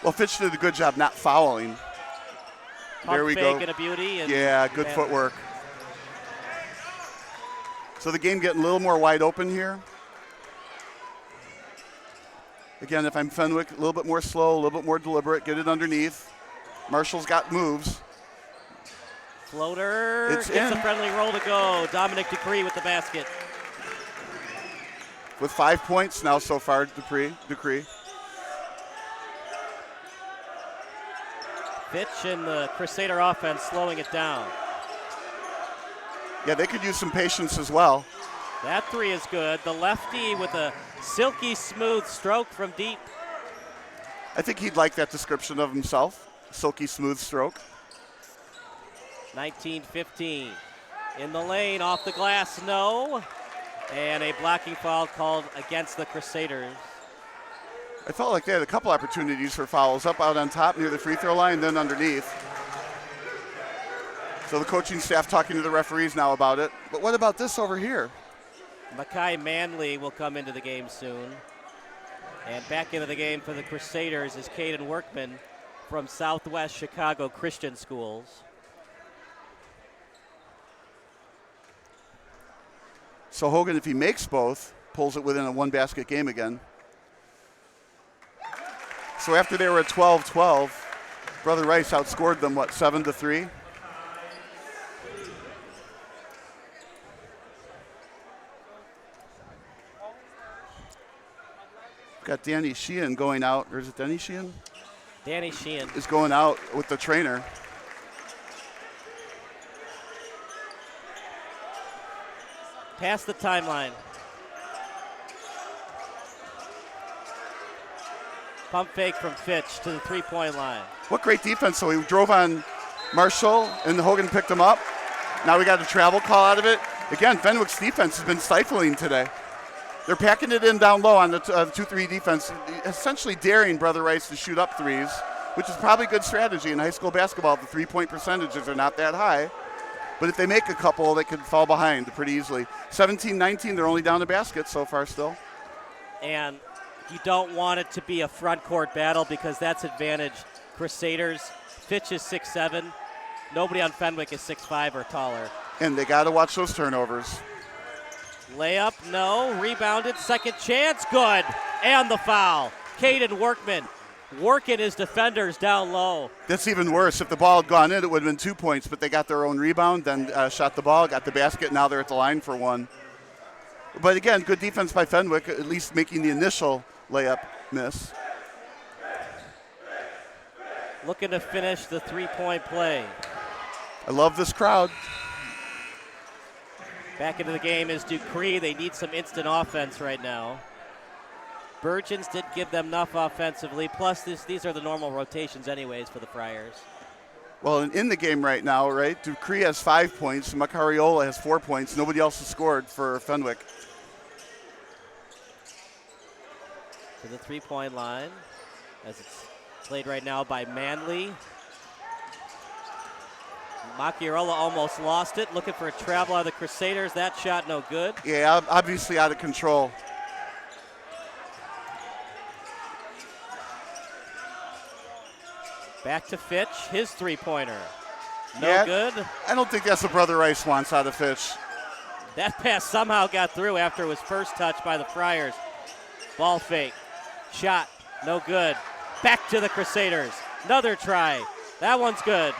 Well, Fitch did a good job not fouling. There we go. And a beauty. And yeah, good footwork. So the game getting a little more wide open here. Again, if I'm Fenwick, a little bit more slow, a little bit more deliberate, get it underneath. Marshall's got moves. Floater. It's gets in. a friendly roll to go. Dominic Dupree with the basket. With 5 points now so far, Dupree. Fitch and the Crusader offense slowing it down. Yeah, they could use some patience as well. That three is good. The lefty with a silky smooth stroke from deep. I think he'd like that description of himself. Silky smooth stroke. 19-15. In the lane, off the glass, no. And a blocking foul called against the Crusaders. I felt like they had a couple opportunities for fouls, up out on top near the free throw line, then underneath. So the coaching staff talking to the referees now about it. But what about this over here? Makai Manley will come into the game soon. And back into the game for the Crusaders is Caden Workman from Southwest Chicago Christian Schools. So Hogan, if he makes both, pulls it within a one-basket game again. So after they were at 12-12, Brother Rice outscored them, 7-3? Got Danny Sheehan going out, or is it Danny Sheehan? Danny Sheehan is going out with the trainer. Past the timeline. Pump fake from Fitch to the three-point line. What great defense. So he drove on Marshall, and Hogan picked him up. Now we got a travel call out of it. Again, Fenwick's defense has been stifling today. They're packing it in down low on the 2-3 defense, essentially daring Brother Rice to shoot up threes, which is probably good strategy in high school basketball. The three-point percentages are not that high. But if they make a couple, they could fall behind pretty easily. 17-19, they're only down the basket so far still. And you don't want it to be a front court battle because that's advantage Crusaders. Fitch is 6'7". Nobody on Fenwick is 6'5" or taller. And they got to watch those turnovers. Layup, no. Rebounded, second chance, good. And the foul. Caden Workman working his defenders down low. That's even worse. If the ball had gone in, it would have been 2 points, but they got their own rebound, then shot the ball, got the basket, now they're at the line for one. But again, good defense by Fenwick, at least making the initial layup miss. Looking to finish the three-point play. I love this crowd. Back into the game is Dupree. They need some instant offense right now. Burgeons did give them enough offensively. Plus, these are the normal rotations anyways for the Friars. Well, in the game right now, right, Dupree has 5 points. Macariola has 4 points. Nobody else has scored for Fenwick. To the three-point line as it's played right now by Manley. Macariola almost lost it. Looking for a travel out of the Crusaders. That shot no good. Yeah, obviously out of control. Back to Fitch, his three-pointer. No Yeah, good. I don't think that's what Brother Rice wants out of Fitch. That pass somehow got through after it was first touched by the Friars. Ball fake. Shot. No good. Back to the Crusaders. Another try. That one's good.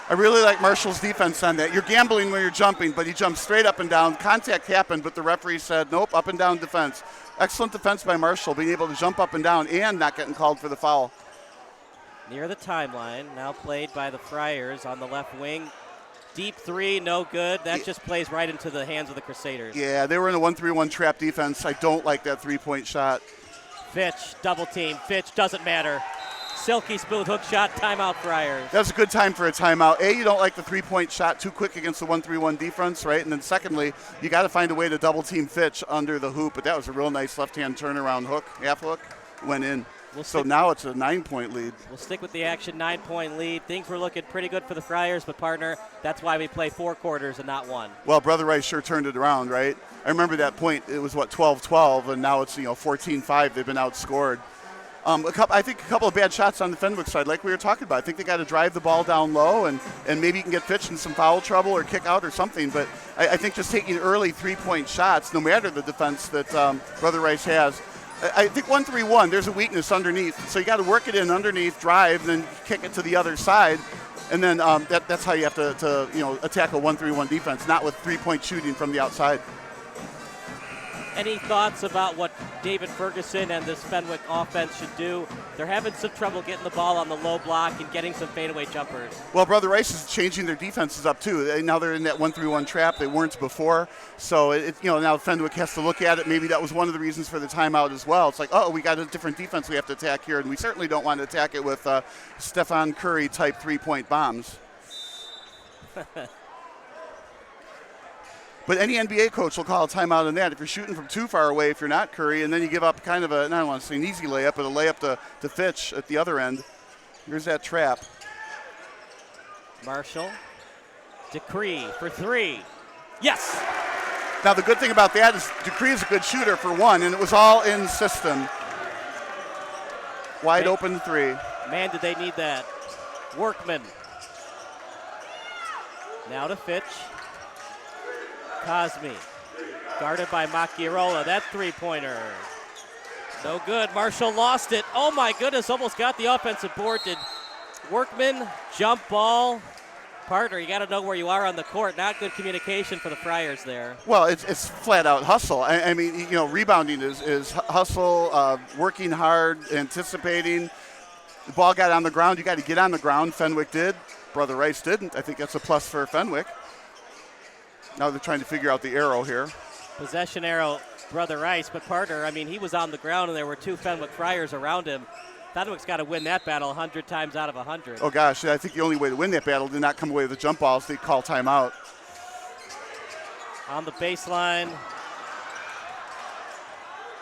I really like Marshall's defense on that. You're gambling when you're jumping, but he jumped straight up and down. Contact happened, but the referee said, nope, up and down defense. Excellent defense by Marshall, being able to jump up and down and not getting called for the foul. Near the timeline, now played by the Friars on the left wing. Deep three, no good. That just plays right into the hands of the Crusaders. Yeah, they were in a 1-3-1 trap defense. I don't like that three-point shot. Fitch, double team. Fitch, doesn't matter. Silky smooth hook shot, timeout Friars. That was a good time for a timeout. A, you don't like the three-point shot too quick against the 1-3-1 defense, right? And then secondly, you got to find a way to double-team Fitch under the hoop. But that was a real nice left-hand turnaround hook, half hook, went in. So now it's a 9-point lead. We'll stick with the action, 9-point lead. Things were looking pretty good for the Friars, but partner, that's why we play 4 quarters and not 1. Well, Brother Rice sure turned it around, right? I remember that point. It was, 12-12, and now it's, 14-5. They've been outscored. I think a couple of bad shots on the Fenwick side, like we were talking about. I think they got to drive the ball down low, and maybe you can get Fitch in some foul trouble or kick out or something. But I think just taking early three-point shots, no matter the defense that Brother Rice has, I think 1-3-1, there's a weakness underneath. So you got to work it in underneath, drive, then kick it to the other side. And then that's how you have to attack a 1-3-1 defense, not with three-point shooting from the outside. Any thoughts about what David Ferguson and this Fenwick offense should do? They're having some trouble getting the ball on the low block and getting some fadeaway jumpers. Well, Brother Rice is changing their defenses up too. Now they're in that 1-3-1 trap. They weren't before. So now Fenwick has to look at it. Maybe that was one of the reasons for the timeout as well. It's like, we got a different defense we have to attack here, and we certainly don't want to attack it with Stephen Curry type three-point bombs. But any NBA coach will call a timeout on that. If you're shooting from too far away, if you're not Curry, and then you give up kind of I don't want to say an easy layup, but a layup to Fitch at the other end. Here's that trap. Marshall. Decree for 3. Yes! Now the good thing about that is Decree is a good shooter for one, and it was all in system. Wide open 3. Man, did they need that. Workman. Now to Fitch. Cosme, guarded by Macariola. That three-pointer, no good. Marshall lost it. Oh my goodness, almost got the offensive board. Did Workman jump ball? Partner, you got to know where you are on the court. Not good communication for the Friars there. Well, it's flat-out hustle. I mean, rebounding is hustle, working hard, anticipating. The ball got on the ground. You got to get on the ground. Fenwick did. Brother Rice didn't. I think that's a plus for Fenwick. Now they're trying to figure out the arrow here. Possession arrow, Brother Rice, but partner, he was on the ground and there were 2 Fenwick Friars around him. Fenwick's got to win that battle 100 times out of 100. Oh gosh, I think the only way to win that battle did not come away with the jump balls. They call timeout. On the baseline.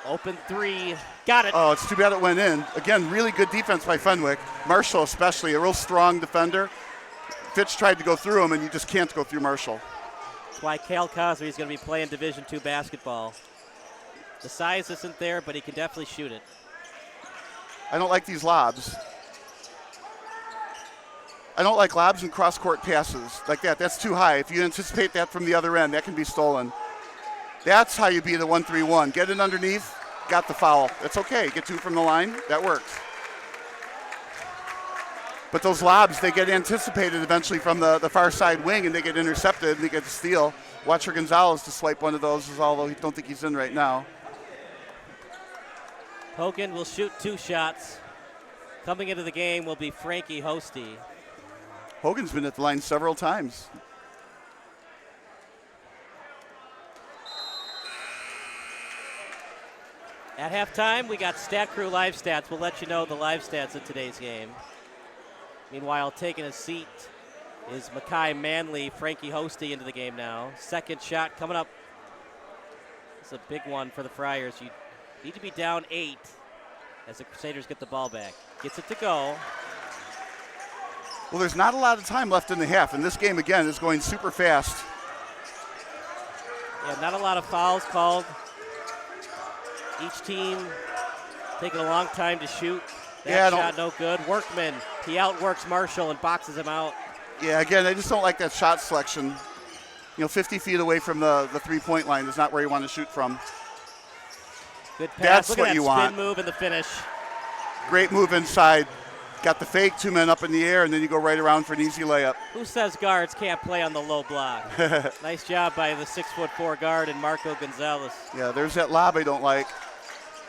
Open three. Got it. Oh, it's too bad it went in. Again, really good defense by Fenwick. Marshall especially, a real strong defender. Fitch tried to go through him, and you just can't go through Marshall. That's why Cale Cosby is going to be playing Division II basketball. The size isn't there, but he can definitely shoot it. I don't like these lobs. I don't like lobs and cross-court passes like that. That's too high. If you anticipate that from the other end, that can be stolen. That's how you beat a 1-3-1. Get it underneath, got the foul. It's okay. Get two from the line. That works. But those lobs, they get anticipated eventually from the far side wing, and they get intercepted, and they get the steal. Watch for Gonzalez to swipe one of those, although I don't think he's in right now. Hogan will shoot 2 shots. Coming into the game will be Frankie Hosty. Hogan's been at the line several times. At halftime, we got Stat Crew live stats. We'll let you know the live stats of today's game. Meanwhile, taking a seat is Makai Manley, Frankie Hosty into the game now. Second shot coming up. It's a big one for the Friars. You need to be down 8 as the Crusaders get the ball back. Gets it to go. Well, there's not a lot of time left in the half, and this game, again, is going super fast. Yeah, not a lot of fouls called. Each team taking a long time to shoot. That shot no good. Workman, he outworks Marshall and boxes him out. Yeah, again, I just don't like that shot selection. You know, 50 feet away from the three-point line is not where you want to shoot from. Good pass. That's Look what at you that want. spin move and the finish. Great move inside. Got the fake, 2 men up in the air, and then you go right around for an easy layup. Who says guards can't play on the low block? Nice job by the 6'4" guard and Marco Gonzalez. Yeah, there's that lob I don't like.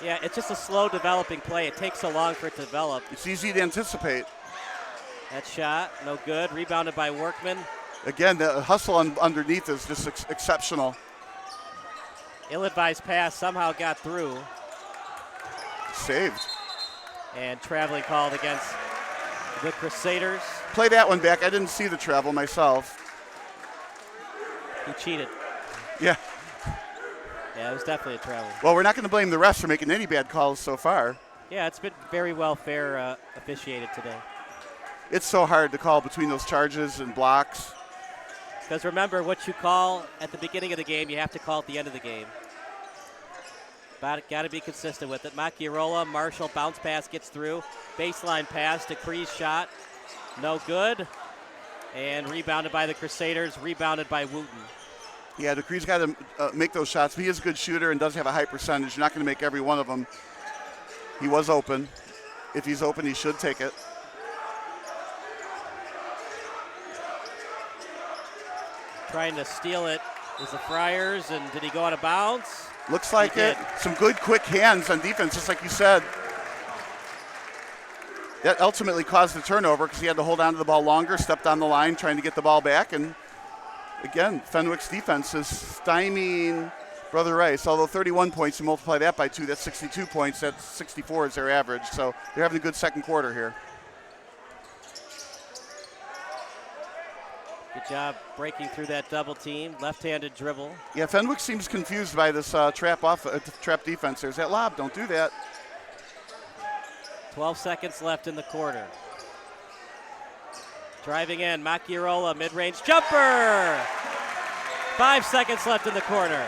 Yeah, it's just a slow developing play. It takes so long for it to develop. It's easy to anticipate. That shot, no good. Rebounded by Workman. Again, the hustle underneath is just exceptional. Ill-advised pass somehow got through. Saved. And traveling called against the Crusaders. Play that one back. I didn't see the travel myself. He cheated. Yeah. Yeah, it was definitely a travel. Well, we're not going to blame the refs for making any bad calls so far. Yeah, it's been very well fair officiated today. It's so hard to call between those charges and blocks. Because remember, what you call at the beginning of the game, you have to call at the end of the game. But got to be consistent with it. Macchiarola, Marshall, bounce pass gets through. Baseline pass to Cree's shot. No good. And rebounded by the Crusaders, rebounded by Wooten. Yeah, DeCree's got to make those shots. He is a good shooter and does have a high percentage. You're not going to make every one of them. He was open. If he's open, he should take it. Trying to steal it is the Friars, and did he go out of bounds? Looks like it. Some good, quick hands on defense, just like you said. That ultimately caused the turnover because he had to hold on to the ball longer, stepped on the line trying to get the ball back, and again, Fenwick's defense is stymieing Brother Rice. Although 31 points, you multiply that by 2, that's 62 points. That's 64 is their average. So they're having a good second quarter here. Good job breaking through that double team. Left-handed dribble. Yeah, Fenwick seems confused by this trap defense. There's that lob. Don't do that. 12 seconds left in the quarter. Driving in, Macchiarola, mid-range jumper! 5 seconds left in the quarter.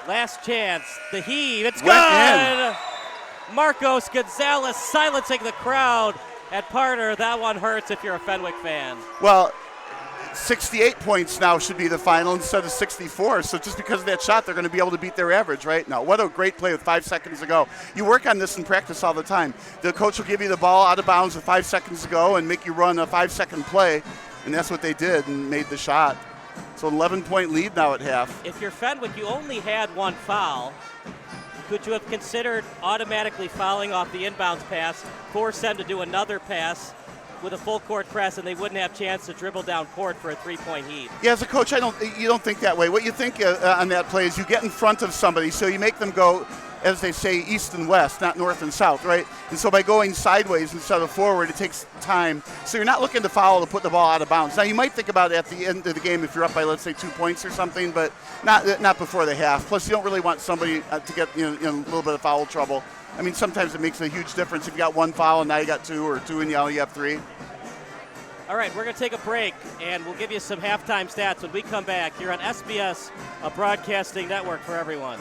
Last chance, the heave, it's good! Marcos Gonzalez silencing the crowd at Parter. That one hurts if you're a Fenwick fan. Well, 68 points now should be the final instead of 64. So just because of that shot, they're going to be able to beat their average, right? Now, what a great play with 5 seconds to go. You work on this in practice all the time. The coach will give you the ball out of bounds with 5 seconds to go and make you run a 5-second play, and that's what they did and made the shot. So 11-point lead now at half. If you're Fenwick, you only had one foul. Could you have considered automatically fouling off the inbounds pass, force them to do another pass with a full court press, and they wouldn't have a chance to dribble down court for a 3-point heat? Yeah, as a coach, you don't think that way. What you think on that play is you get in front of somebody, so you make them go as they say, east and west, not north and south, right? And so by going sideways instead of forward, it takes time. So you're not looking to foul to put the ball out of bounds. Now, you might think about it at the end of the game if you're up by, let's say, 2 points or something, but not before the half. Plus, you don't really want somebody to get in a little bit of foul trouble. I mean, sometimes it makes a huge difference if you got one foul and now you got two, or two and now you have three. All right, we're going to take a break, and we'll give you some halftime stats when we come back here on SBS, a broadcasting network for everyone.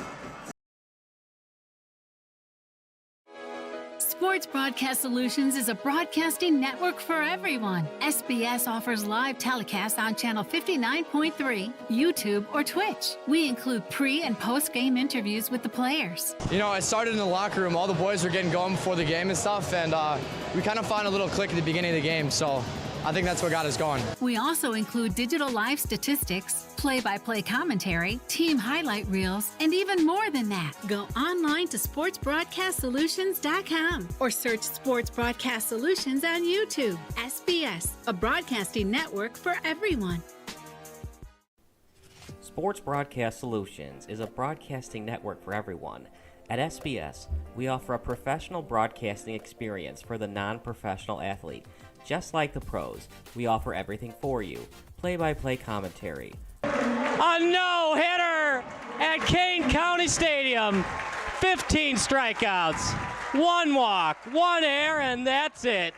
Sports Broadcast Solutions is a broadcasting network for everyone. SBS offers live telecasts on channel 59.3, YouTube, or Twitch. We include pre- and post-game interviews with the players. You know, it started in the locker room. All the boys were getting going before the game and stuff, and we kind of found a little click at the beginning of the game, so I think that's what got us going. We also include digital live statistics, play-by-play commentary, team highlight reels, and even more than that. Go online to sportsbroadcastsolutions.com or search Sports Broadcast Solutions on YouTube. SBS, a broadcasting network for everyone. Sports Broadcast Solutions is a broadcasting network for everyone. At SBS, we offer a professional broadcasting experience for the non-professional athlete. Just like the pros, we offer everything for you. Play-by-play commentary. A no-hitter at Kane County Stadium. 15 strikeouts, 1 walk, 1 error, and that's it.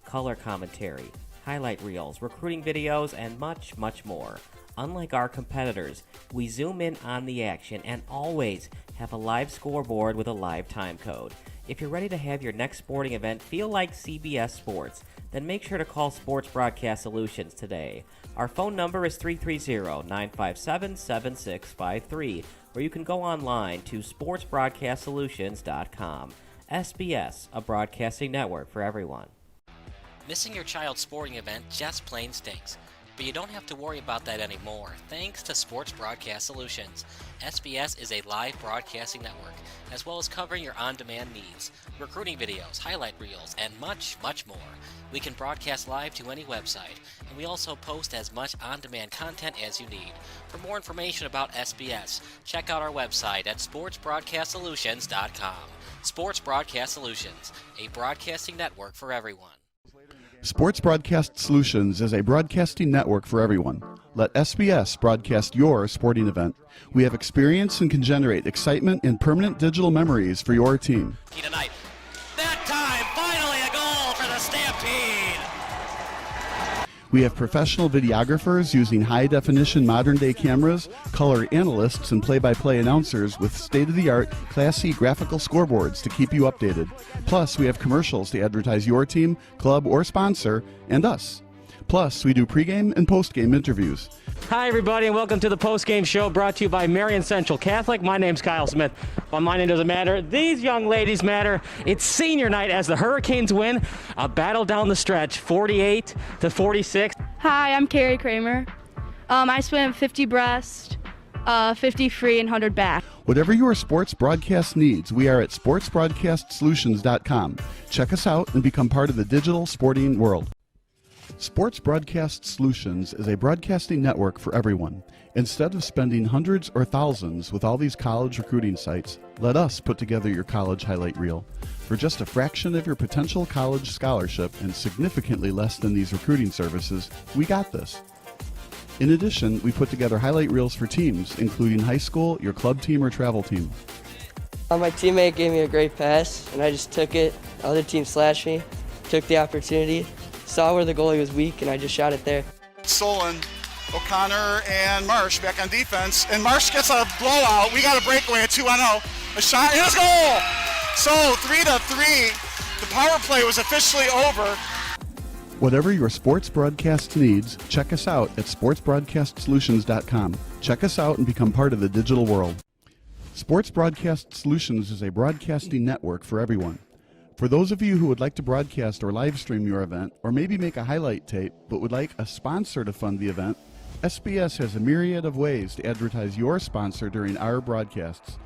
Color commentary, highlight reels, recruiting videos, and much, much more. Unlike our competitors, we zoom in on the action and always have a live scoreboard with a live time code. If you're ready to have your next sporting event feel like CBS Sports, then make sure to call Sports Broadcast Solutions today. Our phone number is 330-957-7653, or you can go online to sportsbroadcastsolutions.com. SBS, a broadcasting network for everyone. Missing your child's sporting event just plain stinks. But you don't have to worry about that anymore, thanks to Sports Broadcast Solutions. SBS is a live broadcasting network, as well as covering your on-demand needs, recruiting videos, highlight reels, and much, much more. We can broadcast live to any website, and we also post as much on-demand content as you need. For more information about SBS, check out our website at sportsbroadcastsolutions.com. Sports Broadcast Solutions, a broadcasting network for everyone. Sports Broadcast Solutions is a broadcasting network for everyone. Let SBS broadcast your sporting event. We have experience and can generate excitement and permanent digital memories for your team. Tonight. That time, finally a goal for the Stampede! We have professional videographers using high-definition modern-day cameras, color analysts, and play-by-play announcers with state-of-the-art, classy graphical scoreboards to keep you updated. Plus, we have commercials to advertise your team, club, or sponsor, and us. Plus, we do pregame and postgame interviews. Hi, everybody, and welcome to the postgame show brought to you by Marion Central Catholic. My name's Kyle Smith. But my name doesn't matter. These young ladies matter. It's senior night as the Hurricanes win a battle down the stretch, 48-46. Hi, I'm Carrie Kramer. I swim 50 breast, 50 free, and 100 back. Whatever your sports broadcast needs, we are at sportsbroadcastsolutions.com. Check us out and become part of the digital sporting world. Sports Broadcast Solutions is a broadcasting network for everyone. Instead of spending hundreds or thousands with all these college recruiting sites, let us put together your college highlight reel. For just a fraction of your potential college scholarship and significantly less than these recruiting services, we got this. In addition, we put together highlight reels for teams, including high school, your club team, or travel team. My teammate gave me a great pass, and I just took it. The other team slashed me, took the opportunity, saw where the goalie was weak, and I just shot it there. Stolen. O'Connor and Marsh back on defense, and Marsh gets a blowout. We got a breakaway at 2-0. A shot, and a goal! So 3-3. The power play was officially over. Whatever your sports broadcast needs, check us out at sportsbroadcastsolutions.com. Check us out and become part of the digital world. Sports Broadcast Solutions is a broadcasting network for everyone. For those of you who would like to broadcast or live stream your event, or maybe make a highlight tape but would like a sponsor to fund the event, SBS has a myriad of ways to advertise your sponsor during our broadcasts.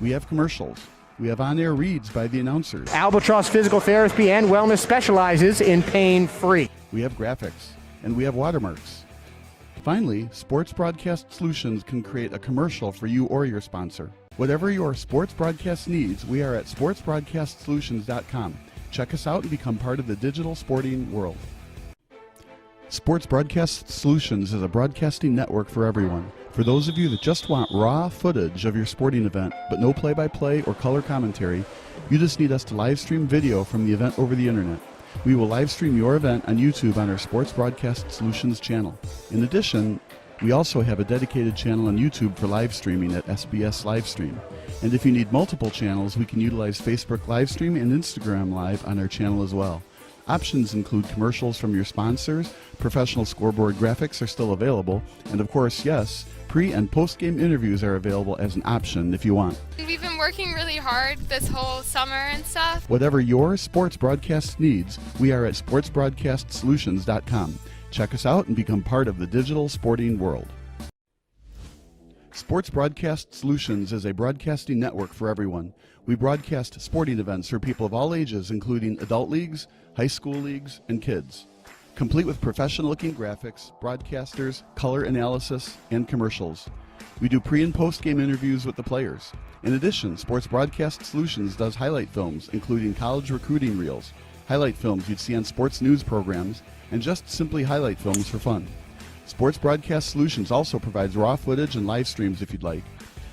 We have commercials. We have on-air reads by the announcers. Albatross Physical Therapy and Wellness specializes in pain-free. We have graphics, and we have watermarks. Finally, Sports Broadcast Solutions can create a commercial for you or your sponsor. Whatever your sports broadcast needs, we are at sportsbroadcastsolutions.com. Check us out and become part of the digital sporting world. Sports Broadcast Solutions is a broadcasting network for everyone. For those of you that just want raw footage of your sporting event, but no play-by-play or color commentary, you just need us to live stream video from the event over the internet. We will live stream your event on YouTube on our Sports Broadcast Solutions channel. In addition, we also have a dedicated channel on YouTube for live streaming at SBS Livestream. And if you need multiple channels, we can utilize Facebook Livestream and Instagram Live on our channel as well. Options include commercials from your sponsors, professional scoreboard graphics are still available, and of course, yes, pre- and post-game interviews are available as an option if you want. We've been working really hard this whole summer and stuff. Whatever your sports broadcast needs, we are at sportsbroadcastsolutions.com. Check us out and become part of the digital sporting world. Sports Broadcast Solutions is a broadcasting network for everyone. We broadcast sporting events for people of all ages, including adult leagues, high school leagues, and kids. Complete with professional-looking graphics, broadcasters, color analysis, and commercials. We do pre- and post-game interviews with the players. In addition, Sports Broadcast Solutions does highlight films, including college recruiting reels, highlight films you'd see on sports news programs, and just simply highlight films for fun. Sports Broadcast Solutions also provides raw footage and live streams if you'd like.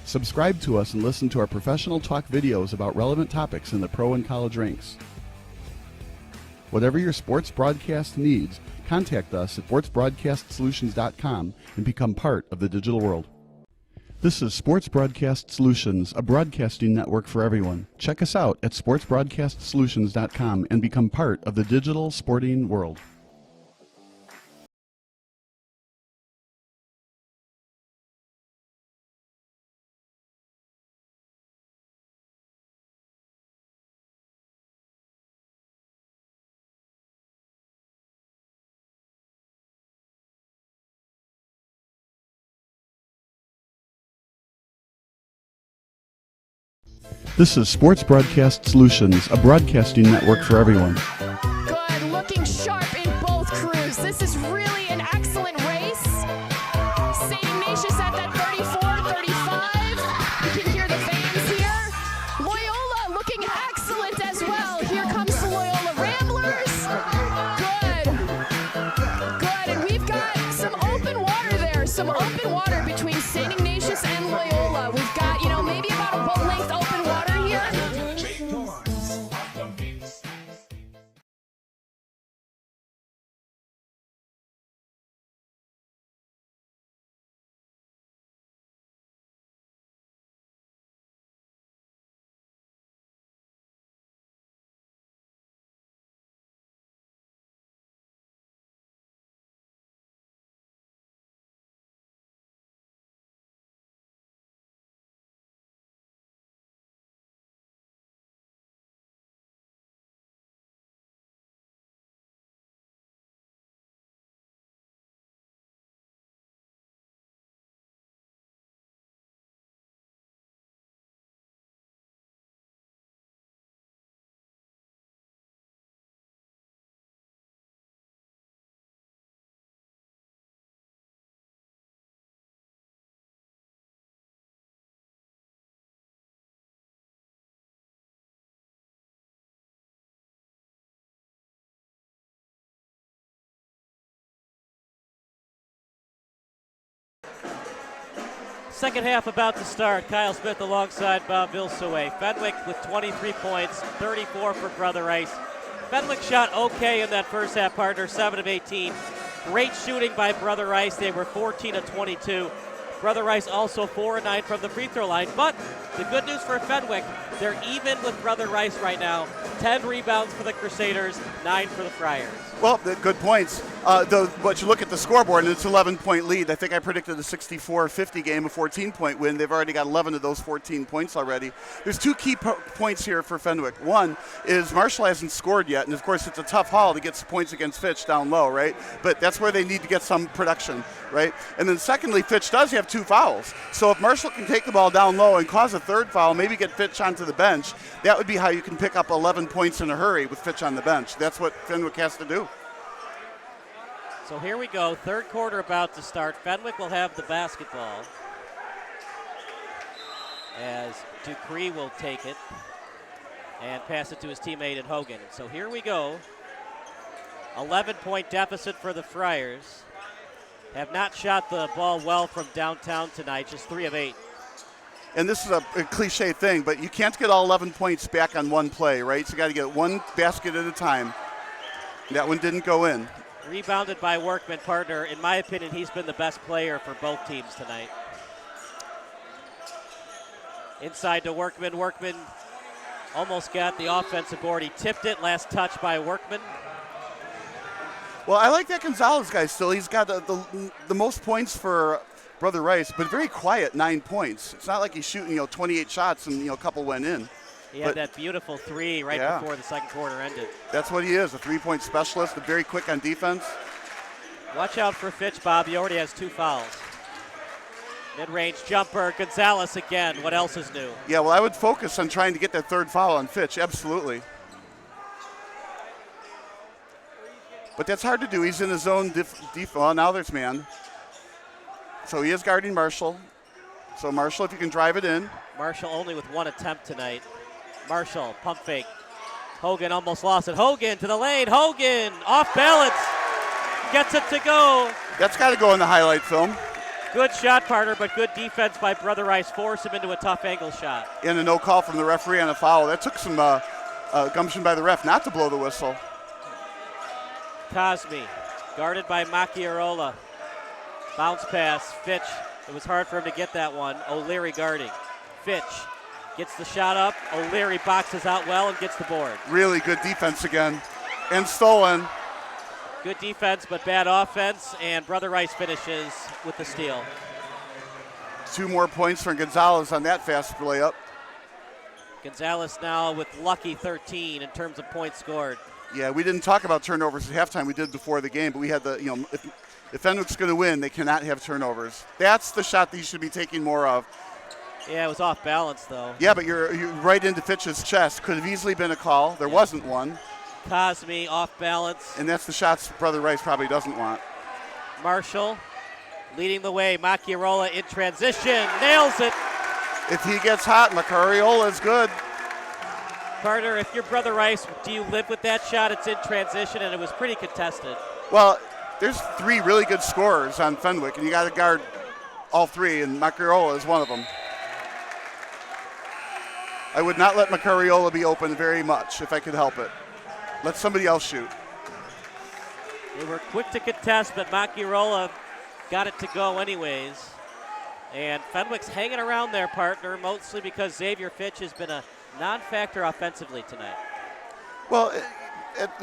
Subscribe to us and listen to our professional talk videos about relevant topics in the pro and college ranks. Whatever your sports broadcast needs, contact us at sportsbroadcastsolutions.com and become part of the digital world. This is Sports Broadcast Solutions, a broadcasting network for everyone. Check us out at sportsbroadcastsolutions.com and become part of the digital sporting world. This is Sports Broadcast Solutions, a broadcasting network for everyone. Good, looking sharp in both crews. This is really an excellent race. St. Ignatius at that 34-35. You can hear the fans here. Loyola looking excellent as well. Here comes the Loyola Ramblers. Good, and we've got some open water there. Some open water between St. Ignatius and Loyola. We've got, maybe about a boat length open water here. Second half about to start. Kyle Smith alongside Bob Vilsaway. Fenwick with 23 points, 34 for Brother Rice. Fenwick shot okay in that first half, partner, 7 of 18. Great shooting by Brother Rice. They were 14 of 22. Brother Rice also 4 of 9 from the free throw line. But the good news for Fenwick, they're even with Brother Rice right now. 10 rebounds for the Crusaders, 9 for the Friars. Well, good points. But you look at the scoreboard, and it's an 11-point lead. I think I predicted a 64-50 game, a 14-point win. They've already got 11 of those 14 points already. There's two key points here for Fenwick. One is Marshall hasn't scored yet, and of course it's a tough haul to get some points against Fitch down low, right? But that's where they need to get some production, right? And then secondly, Fitch does have 2 fouls. So if Marshall can take the ball down low and cause a third foul, maybe get Fitch onto the bench, that would be how you can pick up 11 points in a hurry with Fitch on the bench. That's what Fenwick has to do. So here we go, third quarter about to start. Fenwick will have the basketball. as Dupree will take it and pass it to his teammate in Hogan. So here we go. 11-point deficit for the Friars. Have not shot the ball well from downtown tonight, just 3 of 8. And this is a cliche thing, but you can't get all 11 points back on one play, right? So you got to get one basket at a time. That one didn't go in. Rebounded by Workman, partner. In my opinion, he's been the best player for both teams tonight. Inside to Workman. Workman almost got the offensive board. He tipped it. Last touch by Workman. Well, I like that Gonzalez guy still. He's got the most points for Brother Rice, but very quiet, 9 points. It's not like he's shooting 28 shots and a couple went in. He had that beautiful 3 right before the second quarter ended. That's what he is, a 3-point specialist, but very quick on defense. Watch out for Fitch, Bob. He already has 2 fouls. Mid-range jumper, Gonzalez again. What else is new? Yeah, well, I would focus on trying to get that 3rd foul on Fitch, absolutely. But that's hard to do. He's in his zone. Well, now there's man. So he is guarding Marshall. So Marshall, if you can drive it in. Marshall only with 1 attempt tonight. Marshall, pump fake. Hogan almost lost it. Hogan to the lane. Hogan off balance. Gets it to go. That's got to go in the highlight film. Good shot, partner, but good defense by Brother Rice. Force him into a tough angle shot. And a no call from the referee on a foul. That took some gumption by the ref not to blow the whistle. Cosme, guarded by Macchiarola. Bounce pass, Fitch. It was hard for him to get that one. O'Leary guarding. Fitch gets the shot up. O'Leary boxes out well and gets the board. Really good defense again. And stolen. Good defense, but bad offense, and Brother Rice finishes with the steal. 2 more points from Gonzalez on that fast layup. Gonzalez now with lucky 13 in terms of points scored. Yeah, we didn't talk about turnovers at halftime. We did before the game, but we had if Fenwick's going to win, they cannot have turnovers. That's the shot that you should be taking more of. Yeah, it was off balance, though. Yeah, but you're right into Fitch's chest. Could have easily been a call. There wasn't one. Cosme off balance. And that's the shots Brother Rice probably doesn't want. Marshall leading the way. Macchiarola in transition. Nails it. If he gets hot, Macchiarola is good. Carter, if you're Brother Rice, do you live with that shot? It's in transition, and it was pretty contested. Well, there's 3 really good scorers on Fenwick, and you got to guard all 3, and Macchiarola is one of them. I would not let Macchiarola be open very much if I could help it. Let somebody else shoot. They were quick to contest, but Macchiarola got it to go anyways. And Fenwick's hanging around their partner, mostly because Xavier Fitch has been a non-factor offensively tonight. Well,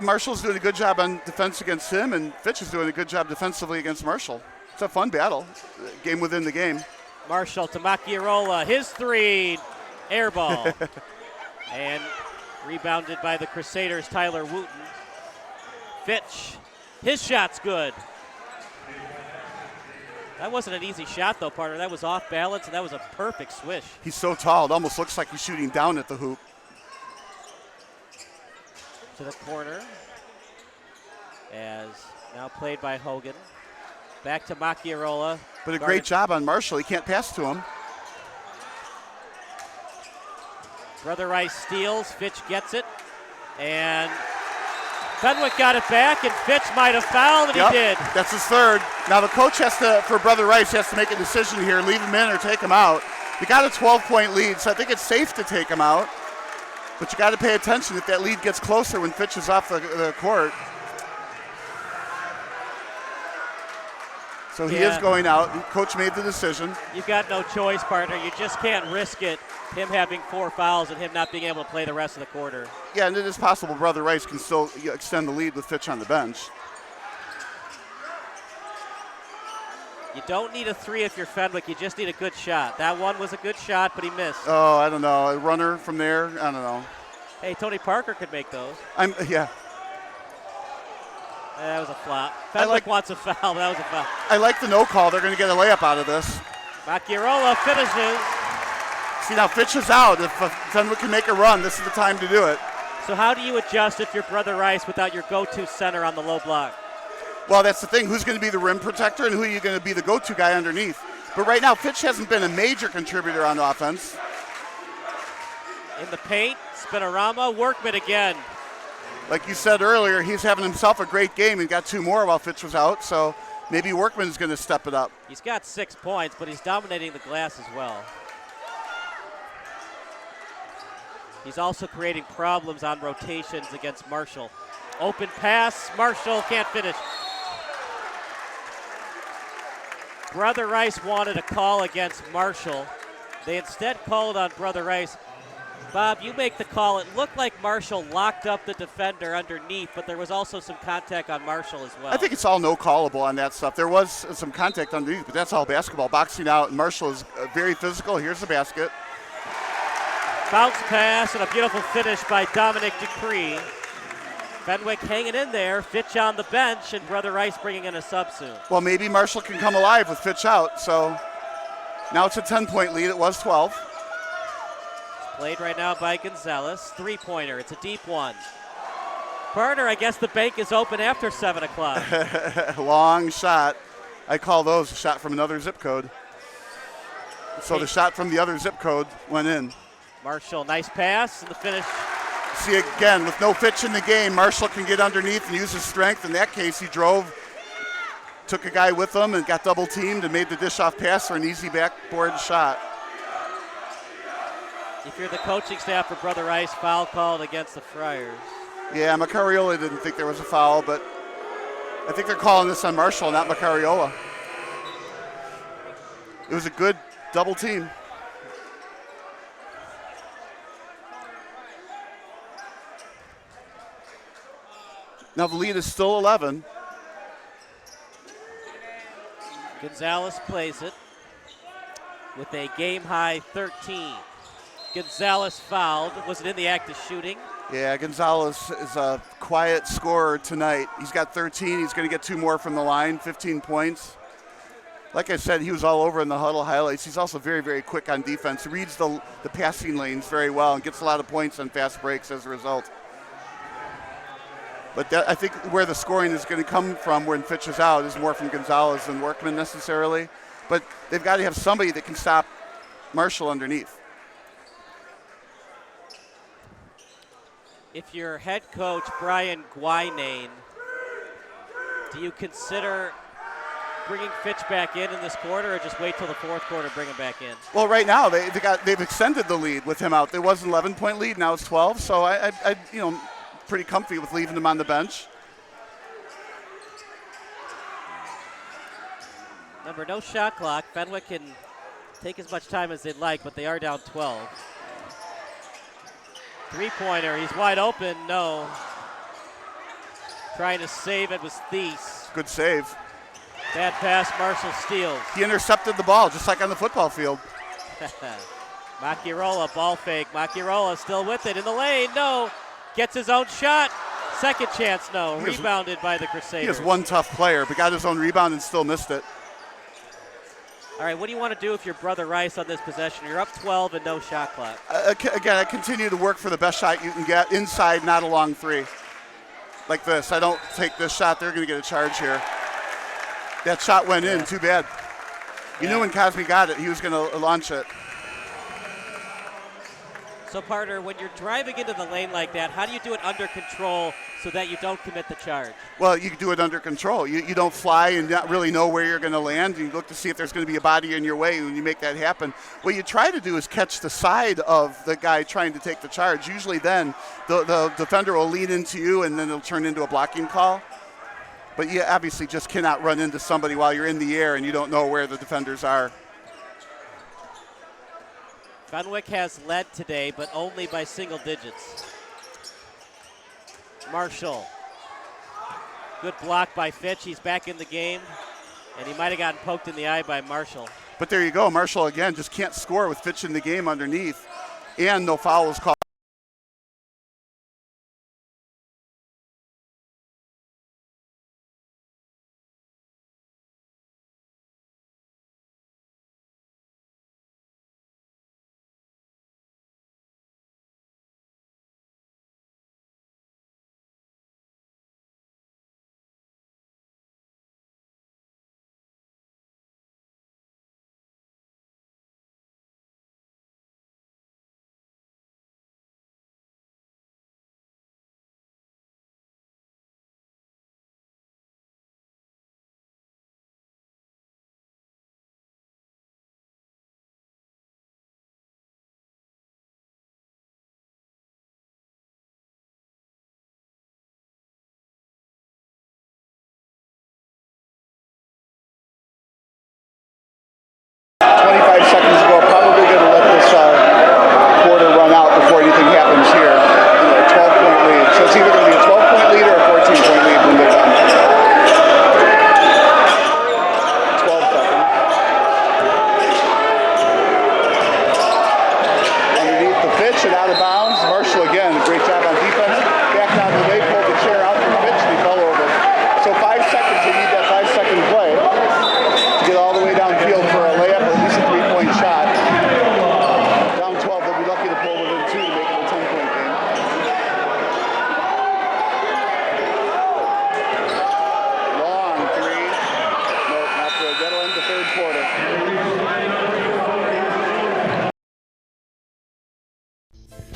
Marshall's doing a good job on defense against him, and Fitch is doing a good job defensively against Marshall. It's a fun battle, game within the game. Marshall to Macchiarola, his 3, air ball. And rebounded by the Crusaders, Tyler Wooten. Fitch, his shot's good. That wasn't an easy shot, though, partner. That was off balance, and that was a perfect swish. He's so tall, it almost looks like he's shooting down at the hoop. To the corner, as now played by Hogan. Back to Macchiarola. But a great job on Marshall. He can't pass to him. Brother Rice steals. Fitch gets it. And Fenwick got it back, and Fitch might have fouled, and he did. That's his 3rd. Now the coach for Brother Rice, has to make a decision here, leave him in or take him out. You got a 12-point lead, so I think it's safe to take him out. But you got to pay attention if that lead gets closer when Fitch is off the court. So he is going out. Coach made the decision. You've got no choice, partner. You just can't risk it, him having 4 fouls and him not being able to play the rest of the quarter. Yeah, and it is possible Brother Rice can still extend the lead with Fitch on the bench. You don't need a 3 if you're Fenwick. You just need a good shot. That one was a good shot, but he missed. Oh, I don't know. A runner from there? I don't know. Hey, Tony Parker could make those. Yeah. That was a flop. Fenwick wants a foul. That was a foul. I like the no call. They're going to get a layup out of this. Macchiarola finishes. See, now Fitch is out. If Fenwick can make a run, this is the time to do it. So how do you adjust if you're Brother Rice without your go-to center on the low block? Well, that's the thing. Who's going to be the rim protector and who are you going to be the go-to guy underneath? But right now, Fitch hasn't been a major contributor on offense. In the paint, Spinorama, Workman again. Like you said earlier, he's having himself a great game and got 2 more while Fitch was out, so maybe Workman's going to step it up. He's got 6 points, but he's dominating the glass as well. He's also creating problems on rotations against Marshall. Open pass, Marshall can't finish. Brother Rice wanted a call against Marshall. They instead called on Brother Rice. Bob, you make the call. It looked like Marshall locked up the defender underneath, but there was also some contact on Marshall as well. I think it's all no callable on that stuff. There was some contact underneath, but that's all basketball. Boxing out, and Marshall is very physical. Here's the basket. Bounce pass and a beautiful finish by Dominic Dupree. Fenwick hanging in there. Fitch on the bench, and Brother Rice bringing in a sub soon. Well, maybe Marshall can come alive with Fitch out. So now it's a 10-point lead. It was 12. Played right now by Gonzalez. 3-pointer. It's a deep one. Partner, I guess the bank is open after 7 o'clock. Long shot. I call those a shot from another zip code. So the shot from the other zip code went in. Marshall, nice pass, and the finish. See, again, with no Fitch in the game, Marshall can get underneath and use his strength. In that case, he drove, took a guy with him, and got double-teamed and made the dish-off pass for an easy backboard shot. If you're the coaching staff for Brother Rice, foul called against the Friars. Yeah, Macariola didn't think there was a foul, but I think they're calling this on Marshall, not Macariola. It was a good double team. Now the lead is still 11. Gonzalez plays it with a game-high 13. Gonzalez fouled. Was it in the act of shooting? Yeah, Gonzalez is a quiet scorer tonight. He's got 13. He's going to get 2 more from the line, 15 points. Like I said, he was all over in the huddle highlights. He's also very, very quick on defense. He reads the passing lanes very well and gets a lot of points on fast breaks as a result. But I think where the scoring is going to come from when Fitch is out is more from Gonzalez than Workman necessarily. But they've got to have somebody that can stop Marshall underneath. If you're head coach Brian Guinane, do you consider bringing Fitch back in this quarter, or just wait till the fourth quarter, bring him back in? Well, right now they've extended the lead with him out. There was an 11-point lead, now it's 12. So I pretty comfy with leaving him on the bench. Remember, no shot clock. Fenwick can take as much time as they'd like, but they are down 12. 3-pointer, he's wide open, no. Trying to save it was Thies. Good save. Bad pass, Marshall steals. He intercepted the ball, just like on the football field. Machiarola, ball fake. Machiarola still with it in the lane, no. Gets his own shot. Second chance, no. Rebounded by the Crusaders. He is one tough player, but got his own rebound and still missed it. All right, what do you want to do if you're Brother Rice on this possession? You're up 12 and no shot clock. Again, I continue to work for the best shot you can get inside, not a long three. Like this. I don't take this shot. They're going to get a charge here. That shot went in. Too bad. You knew when Cosme got it, he was going to launch it. So, partner, when you're driving into the lane like that, how do you do it under control so that you don't commit the charge? Well, you do it under control. You don't fly and not really know where you're going to land. You look to see if there's going to be a body in your way when you make that happen. What you try to do is catch the side of the guy trying to take the charge. Usually then the defender will lean into you and then it'll turn into a blocking call. But you obviously just cannot run into somebody while you're in the air and you don't know where the defenders are. Fenwick has led today, but only by single digits. Marshall. Good block by Fitch. He's back in the game, and he might have gotten poked in the eye by Marshall. But there you go. Marshall, again, just can't score with Fitch in the game underneath, and no fouls called.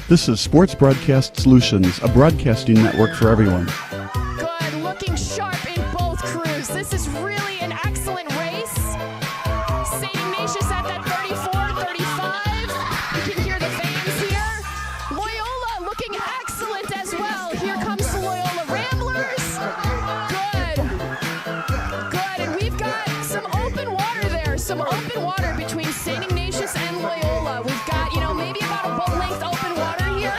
This is Sports Broadcast Solutions, a broadcasting network for everyone. Good, looking sharp in both crews. This is really an excellent race. St. Ignatius at that 34-35. You can hear the fans here. Loyola looking excellent as well. Here comes the Loyola Ramblers. Good, and we've got some open water there. Some open water between St. Ignatius and Loyola. We've got, maybe about a boat length open water here.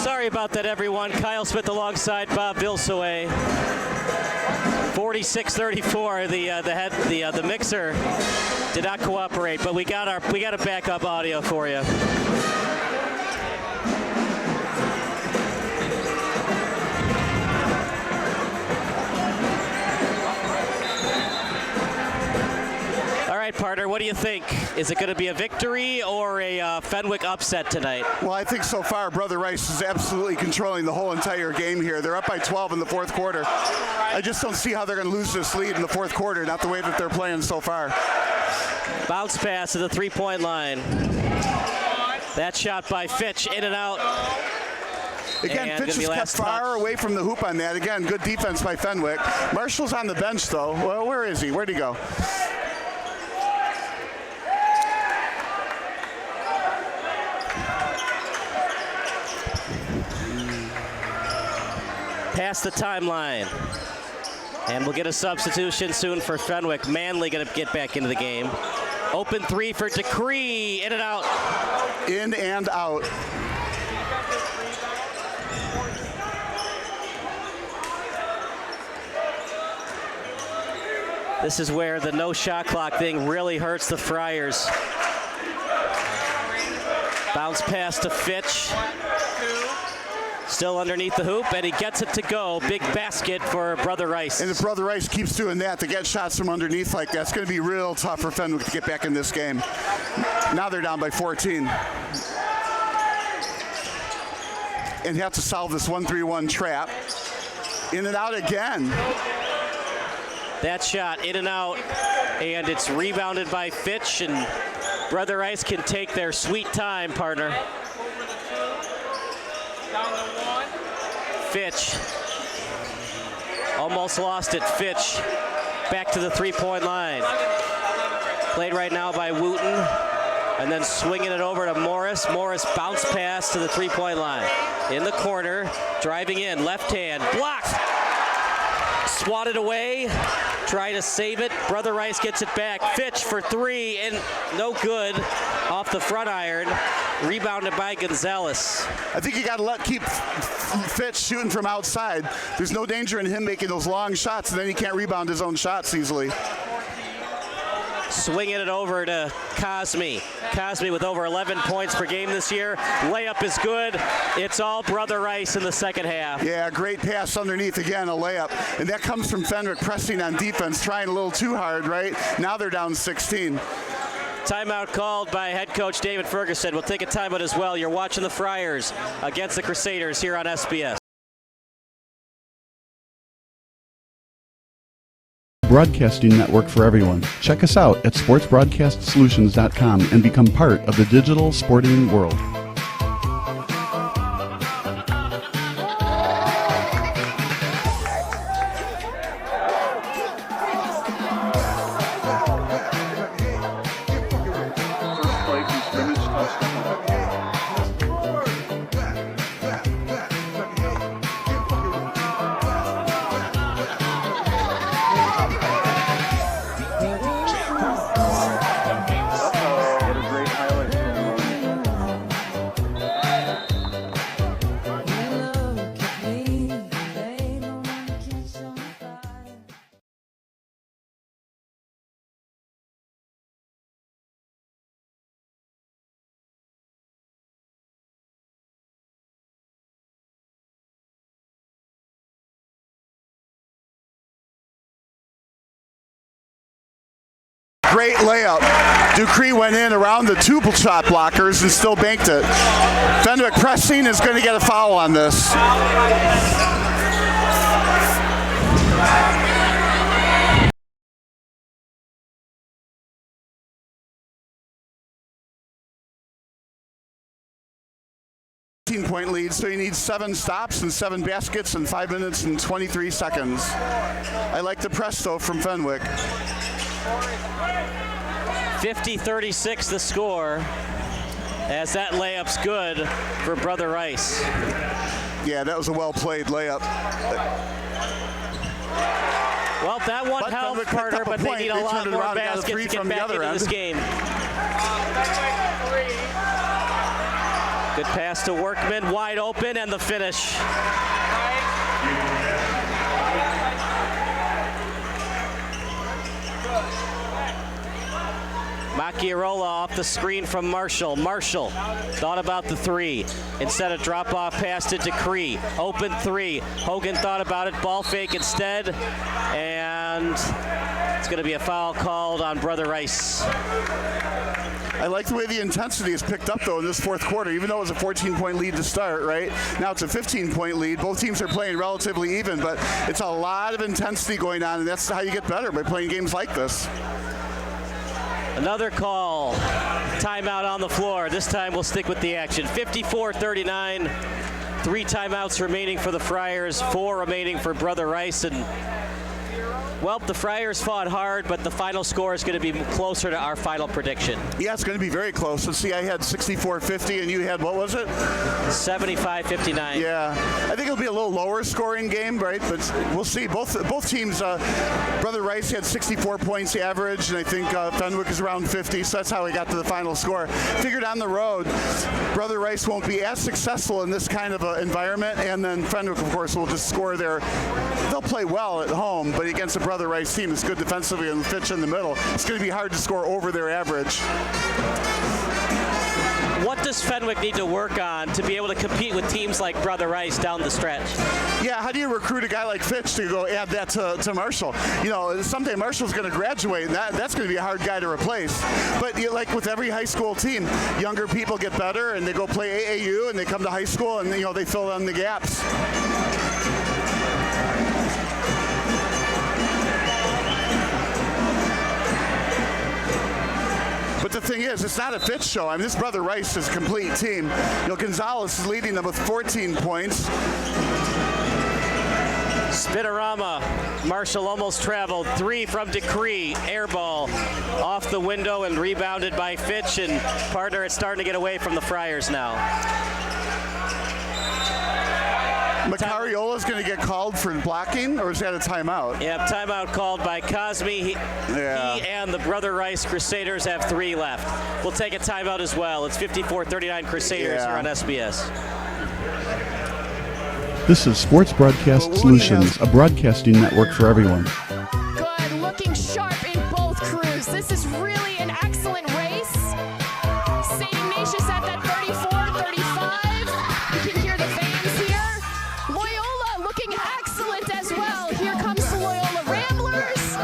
Sorry about that, everyone. Kyle Smith alongside Bob Vilsoe. 46-34. The mixer did not cooperate, but we got a backup audio for you. All right, partner, what do you think? Is it going to be a victory or a Fenwick upset tonight? Well, I think so far Brother Rice is absolutely controlling the whole entire game here. They're up by 12 in the fourth quarter. I just don't see how they're going to lose this lead in the fourth quarter, not the way that they're playing so far. Bounce pass to the three-point line. That shot by Fitch, in and out. Again, Fitch is kept far away from the hoop on that. Again, good defense by Fenwick. Marshall's on the bench, though. Well, where is he? Where'd he go? Past the timeline. And we'll get a substitution soon for Fenwick. Manley going to get back into the game. Open three for Decree. In and out. In and out. This is where the no shot clock thing really hurts the Friars. Bounce pass to Fitch. Still underneath the hoop, and he gets it to go. Big basket for Brother Rice. And if Brother Rice keeps doing that, to get shots from underneath like that, it's going to be real tough for Fenwick to get back in this game. Now they're down by 14. And have to solve this 1-3-1 trap. In and out again. That shot in and out, and it's rebounded by Fitch, and Brother Rice can take their sweet time, partner. Fitch almost lost it. Fitch back to the three-point line. Played right now by Wooten, and then swinging it over to Morris. Morris bounce pass to the three-point line. In the corner, driving in, left hand, blocked. Swatted away, trying to save it. Brother Rice gets it back. Fitch for three, and no good off the front iron. Rebounded by Gonzalez. I think you got to keep Fitch shooting from outside. There's no danger in him making those long shots, and then he can't rebound his own shots easily. Swinging it over to Cosme. Cosme with over 11 points per game this year. Layup is good. It's all Brother Rice in the second half. Yeah, great pass underneath again, a layup. And that comes from Fenwick pressing on defense, trying a little too hard, right? Now they're down 16. Timeout called by head coach David Ferguson. We'll take a timeout as well. You're watching the Friars against the Crusaders here on SBS. Broadcasting network for everyone. Check us out at sportsbroadcastsolutions.com and become part of the digital sporting world. great layup. Dupree went in around the two shot blockers and still banked it. Fenwick pressing is going to get a foul on this. Point lead, so he needs 7 stops and 7 baskets in 5 minutes and 23 seconds. I like the press though from Fenwick. 50-36 the score, as that layup's good for Brother Rice. Yeah, that was a well-played layup. Well, that one helped Carter, but they need a lot more baskets to get back into this game. Good pass to Workman, wide open, and the finish. Macchiarola off the screen from Marshall. Marshall thought about the 3. Instead of drop-off, passed it to Cree. Open 3. Hogan thought about it, ball fake instead, and it's going to be a foul called on Brother Rice. I like the way the intensity is picked up, though, in this fourth quarter, even though it was a 14-point lead to start, right? Now it's a 15-point lead. Both teams are playing relatively even, but it's a lot of intensity going on, and that's how you get better, by playing games like this. Another call. Timeout on the floor. This time we'll stick with the action. 54-39. 3 timeouts remaining for the Friars, 4 remaining for Brother Rice, and well, the Friars fought hard, but the final score is going to be closer to our final prediction. Yeah, it's going to be very close. Let's see, I had 64-50, and you had, what was it? 75-59. Yeah, I think it'll be a little lower scoring game, right? But we'll see. Both teams, Brother Rice had 64 points average, and I think Fenwick is around 50, so that's how we got to the final score. Figured on the road, Brother Rice won't be as successful in this kind of environment, and then Fenwick, of course, will just score there. They'll play well at home, but against a Brother Rice team that's good defensively and pitch in the middle, it's going to be hard to score over their average. What does Fenwick need to work on to be able to compete with teams like Brother Rice down the stretch? Yeah, how do you recruit a guy like Fitch to go add that to Marshall? You know, someday Marshall's going to graduate, and that's going to be a hard guy to replace. But like with every high school team, younger people get better, and they go play AAU, and they come to high school, and they fill in the gaps. But the thing is, it's not a Fitch show. I mean, this Brother Rice is a complete team. Gonzalez is leading them with 14 points. Spinorama, Marshall almost traveled. 3 from Decree, air ball off the window and rebounded by Fitch, and partner, it's starting to get away from the Friars now. Macariola's going to get called for blocking, or is that a timeout? Yep, timeout called by Cosme. He and the Brother Rice Crusaders have 3 left. We'll take a timeout as well. It's 54-39 Crusaders here on SBS. This is Sports Broadcast Solutions, a broadcasting network for everyone. Good, looking sharp in both crews. This is really an excellent race. St. Ignatius at that 34-35. You can hear the fans here. Loyola looking excellent as well. Here comes the Loyola Ramblers.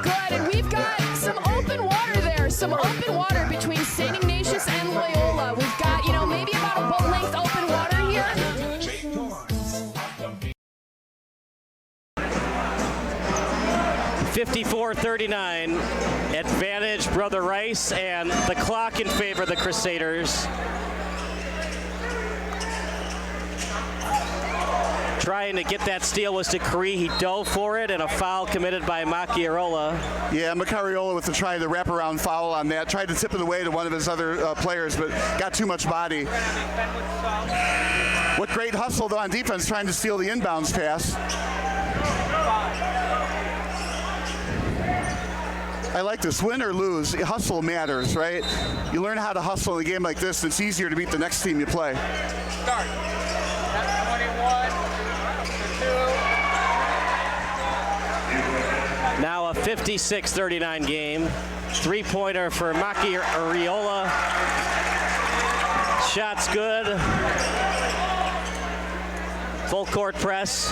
Good, and we've got some open water there. Some open water between St. Ignatius and Loyola. We've got, maybe about a boat length open water here. 54-39, advantage Brother Rice, and the clock in favor of the Crusaders. Trying to get that steal was Decree. He dove for it, and a foul committed by Macchiarola. Yeah, Macariola with the try to wraparound foul on that. Tried to tip it away to one of his other players, but got too much body. What great hustle, though, on defense, trying to steal the inbounds pass. I like this. Win or lose, hustle matters, right? You learn how to hustle in a game like this, and it's easier to beat the next team you play. Start. That's 21. Now a 56-39 game. 3-pointer for Macchiarola. Shot's good. Full court press.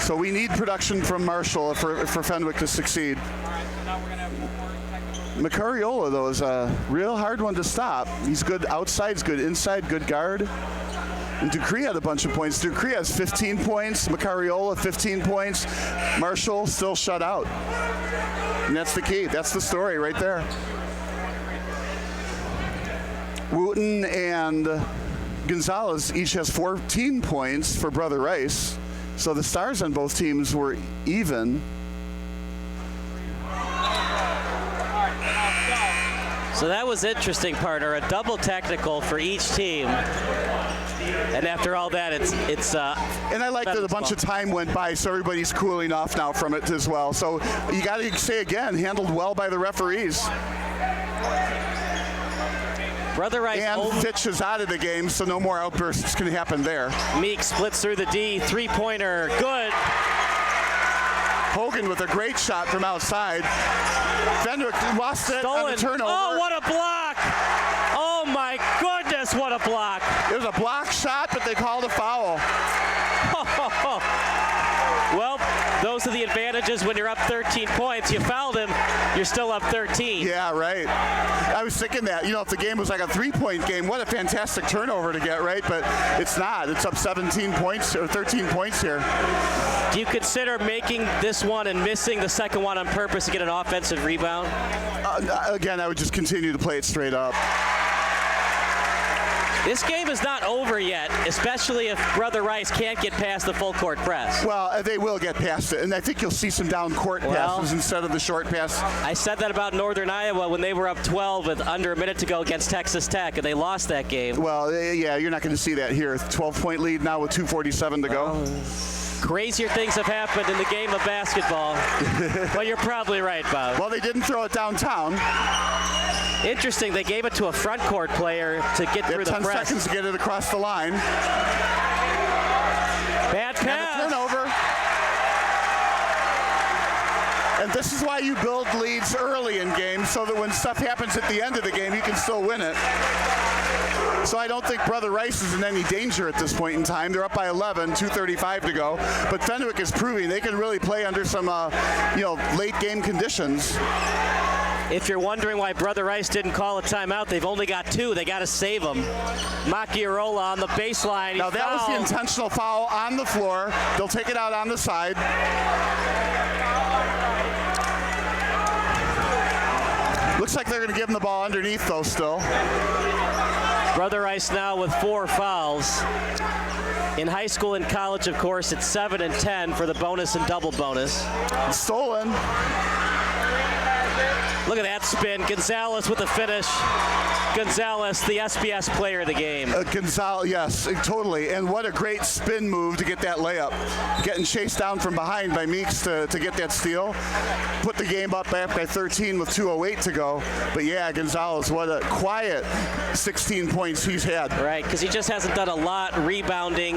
So we need production from Marshall for Fenwick to succeed. Macariola, though, is a real hard one to stop. He's good outside, he's good inside, good guard. And Ducree had a bunch of points. Ducree has 15 points, Macariola 15 points. Marshall still shut out. And that's the key. That's the story right there. Wooten and Gonzalez each has 14 points for Brother Rice. So the stars on both teams were even. So that was interesting, partner. A double technical for each team. And after all that, it's and I like that a bunch of time went by, so everybody's cooling off now from it as well. So you got to say again, handled well by the referees. Brother Rice and Fitch is out of the game, so no more outbursts can happen there. Meek splits through the D, three-pointer, good. Hogan with a great shot from outside. Fenwick lost it on the turnover. Oh, what a block! Oh my goodness, what a block! It was a block shot, but they called a foul. Well, those are the advantages when you're up 13 points. You fouled him, you're still up 13. Yeah, right. I was thinking that, if the game was like a 3-point game, what a fantastic turnover to get, right? But it's not. It's up 17 points or 13 points here. Do you consider making this one and missing the second one on purpose to get an offensive rebound? Again, I would just continue to play it straight up. This game is not over yet, especially if Brother Rice can't get past the full court press. Well, they will get past it, and I think you'll see some down court passes instead of the short pass. I said that about Northern Iowa when they were up 12 with under a minute to go against Texas Tech, and they lost that game. Well, yeah, you're not going to see that here. 12-point lead now with 2:47 to go. Crazier things have happened in the game of basketball. Well, you're probably right, Bob. Well, they didn't throw it downtown. Interesting, they gave it to a front court player to get through the press. 10 seconds to get it across the line. Bad pass. And a turnover. And this is why you build leads early in games, so that when stuff happens at the end of the game, you can still win it. So I don't think Brother Rice is in any danger at this point in time. They're up by 11, 2:35 to go. But Fenwick is proving they can really play under some, late game conditions. If you're wondering why Brother Rice didn't call a timeout, they've only got 2. They got to save them. Macchiarola on the baseline. Now that was the intentional foul on the floor. They'll take it out on the side. Looks like they're going to give him the ball underneath, though, still. Brother Rice now with 4 fouls. In high school and college, of course, it's 7 and 10 for the bonus and double bonus. Stolen. Look at that spin. Gonzalez with the finish. Gonzalez, the SBS player of the game. Gonzalez, yes, totally. And what a great spin move to get that layup. Getting chased down from behind by Meeks to get that steal. Put the game up back by 13 with 2:08 to go. But yeah, Gonzalez, what a quiet 16 points he's had. Right, because he just hasn't done a lot rebounding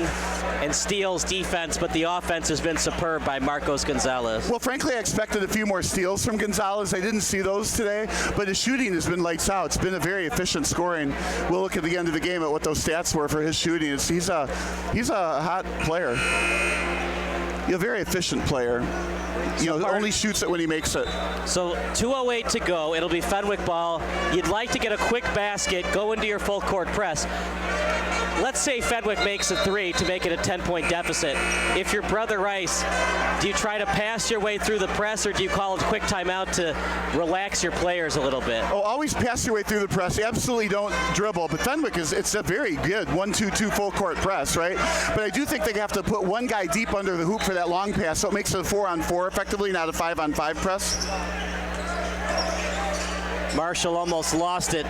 and steals defense, but the offense has been superb by Marcos Gonzalez. Well, frankly, I expected a few more steals from Gonzalez. I didn't see those today, but his shooting has been lights out. It's been a very efficient scoring. We'll look at the end of the game at what those stats were for his shooting. He's a hot player. A very efficient player. Only shoots it when he makes it. So 2:08 to go. It'll be Fenwick ball. You'd like to get a quick basket, go into your full court press. Let's say Fenwick makes a 3 to make it a 10-point deficit. If you're Brother Rice, do you try to pass your way through the press, or do you call a quick timeout to relax your players a little bit? Oh, always pass your way through the press. Absolutely don't dribble. But Fenwick it's a very good 1-2-2 full court press, right? But I do think they have to put one guy deep under the hoop for that long pass, so it makes it a 4-on-4 effectively, not a 5-on-5 press. Marshall almost lost it.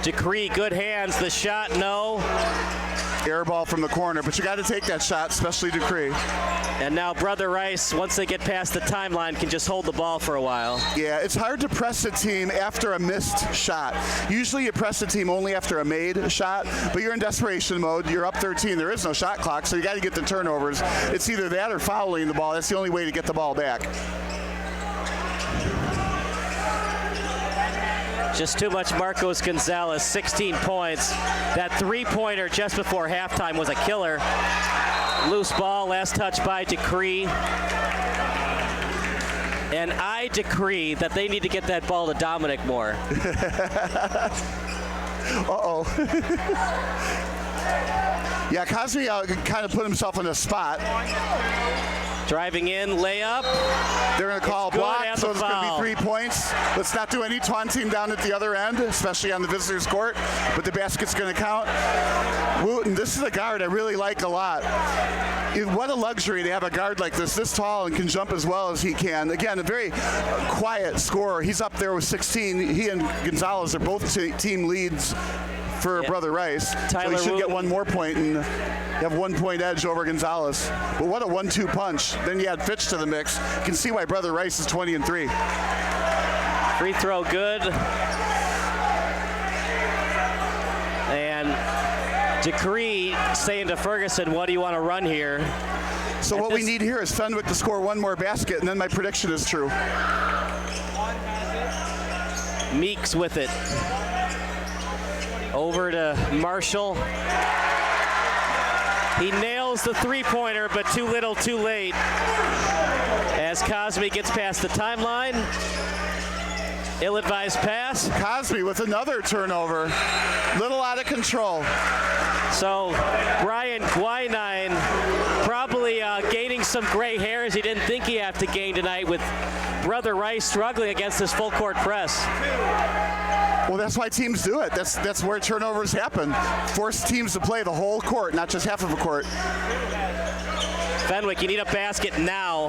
Ducree, good hands. The shot, no. Air ball from the corner, but you got to take that shot, especially Ducree. And now Brother Rice, once they get past the timeline, can just hold the ball for a while. Yeah, it's hard to press a team after a missed shot. Usually you press a team only after a made shot, but you're in desperation mode. You're up 13. There is no shot clock, so you got to get the turnovers. It's either that or fouling the ball. That's the only way to get the ball back. Just too much Marcos Gonzalez, 16 points. That 3-pointer just before halftime was a killer. Loose ball, last touch by Decree. And I decree that they need to get that ball to Dominic more. Uh-oh. Yeah, Cosme kind of put himself in a spot. Driving in, layup. They're going to call a block, so it's going to be 3 points. Let's not do any taunting down at the other end, especially on the visitors' court, but the basket's going to count. Wooten, this is a guard I really like a lot. What a luxury to have a guard like this tall and can jump as well as he can. Again, a very quiet scorer. He's up there with 16. He and Gonzalez are both team leads for Brother Rice. Tyler so he should get Wooten. 1 more point and have 1 point edge over Gonzalez. But what a 1-2 punch. Then you add Fitch to the mix. You can see why Brother Rice is 20-3. Free throw good. And Decree saying to Ferguson, what do you want to run here? So what we need here is Fenwick to score 1 more basket, and then my prediction is true. Meeks with it. Over to Marshall. He nails the three-pointer, but too little, too late. As Cosme gets past the timeline. Ill-advised pass. Cosme with another turnover. Little out of control. So Brian Guinine probably gaining some gray hairs he didn't think he had to gain tonight with Brother Rice struggling against this full-court press. Well, that's why teams do it. That's where turnovers happen. Force teams to play the whole court, not just half of a court. Fenwick, you need a basket now.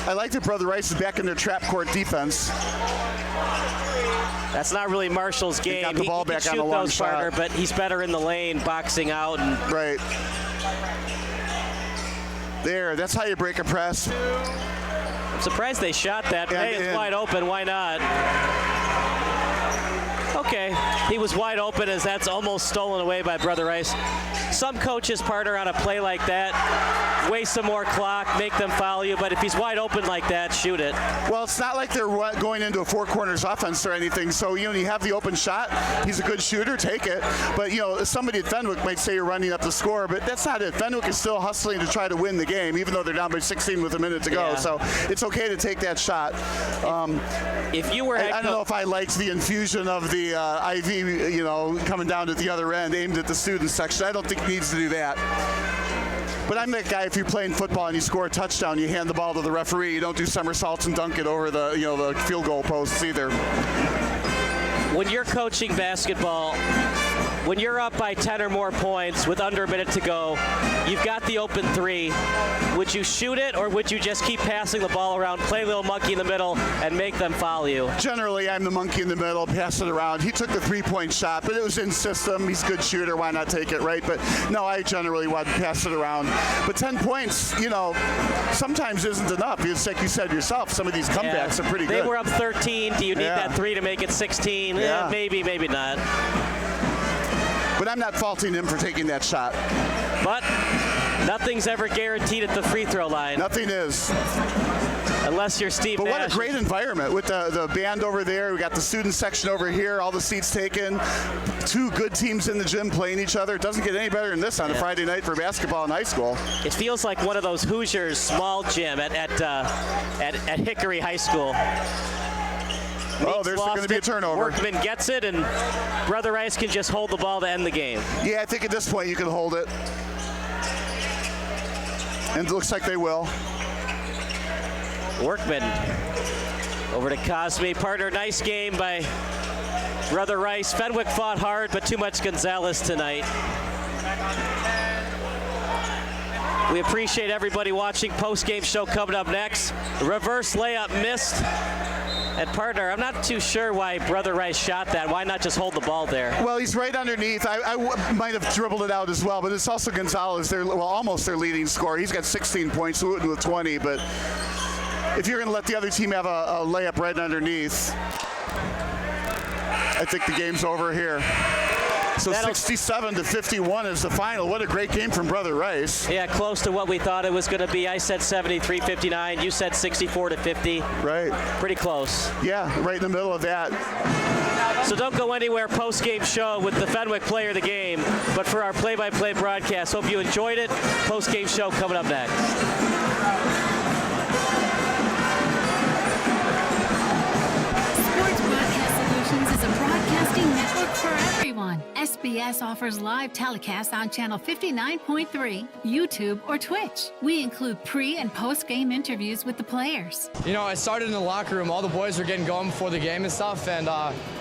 I like that Brother Rice is back in their trap court defense. That's not really Marshall's game. He got the ball back can on shoot a long those, shot. partner, but he's better in the lane, boxing out. And right. There, that's how you break a press. I'm surprised they shot that. Hey, it's wide open. Why not? Okay, he was wide open as that's almost stolen away by Brother Rice. Some coaches, partner, on a play like that, waste some more clock, make them foul you, but if he's wide open like that, shoot it. Well, it's not like they're going into a four corners offense or anything, so, you have the open shot, he's a good shooter, take it. But, somebody at Fenwick might say you're running up the score, but that's not it. Fenwick is still hustling to try to win the game, even though they're down by 16 with a minute to go, so it's okay to take that shot. If you were I don't know if I liked the infusion of the IV, coming down at the other end, aimed at the student section. I don't think he needs to do that. But I'm that guy, if you're playing football and you score a touchdown, you hand the ball to the referee. You don't do somersaults and dunk it over the, the field goal posts either. When you're coaching basketball, when you're up by 10 or more points with under a minute to go, you've got the open three. Would you shoot it, or would you just keep passing the ball around, play a little monkey in the middle, and make them foul you? Generally, I'm the monkey in the middle, pass it around. He took the three-point shot, but it was in system. He's a good shooter. Why not take it, right? But, no, I generally would pass it around. But 10 points, sometimes isn't enough. It's like you said yourself, some of these comebacks are pretty good. They were up 13. Do you need that three to make it 16? Yeah. Maybe, maybe not. But I'm not faulting him for taking that shot. But nothing's ever guaranteed at the free throw line. Nothing is. Unless you're Steve Nash. But what a great environment with the band over there. We got the student section over here, all the seats taken. Two good teams in the gym playing each other. It doesn't get any better than this on a Friday night for basketball in high school. It feels like one of those Hoosiers small gym at Hickory High School. Oh, there's going to be a turnover. Workman gets it, and Brother Rice can just hold the ball to end the game. Yeah, I think at this point you can hold it. And it looks like they will. Workman over to Cosme. Partner, nice game by Brother Rice. Fenwick fought hard, but too much Gonzalez tonight. We appreciate everybody watching. Post-game show coming up next. Reverse layup missed. And partner, I'm not too sure why Brother Rice shot that. Why not just hold the ball there? Well, he's right underneath. I might have dribbled it out as well, but it's also Gonzalez, almost their leading scorer. He's got 16 points, Wooten with 20, but if you're going to let the other team have a layup right underneath, I think the game's over here. So 67-51 is the final. What a great game from Brother Rice. Yeah, close to what we thought it was going to be. I said 73-59. You said 64-50. Right. Pretty close. Yeah, right in the middle of that. So don't go anywhere post-game show with the Fenwick player of the game, but for our play-by-play broadcast. Hope you enjoyed it. Post-game show coming up next. Sports Broadcast Solutions is a broadcasting network for everyone. SBS offers live telecasts on channel 59.3, YouTube, or Twitch. We include pre- and post-game interviews with the players. You know, it started in the locker room. All the boys were getting going before the game and stuff, and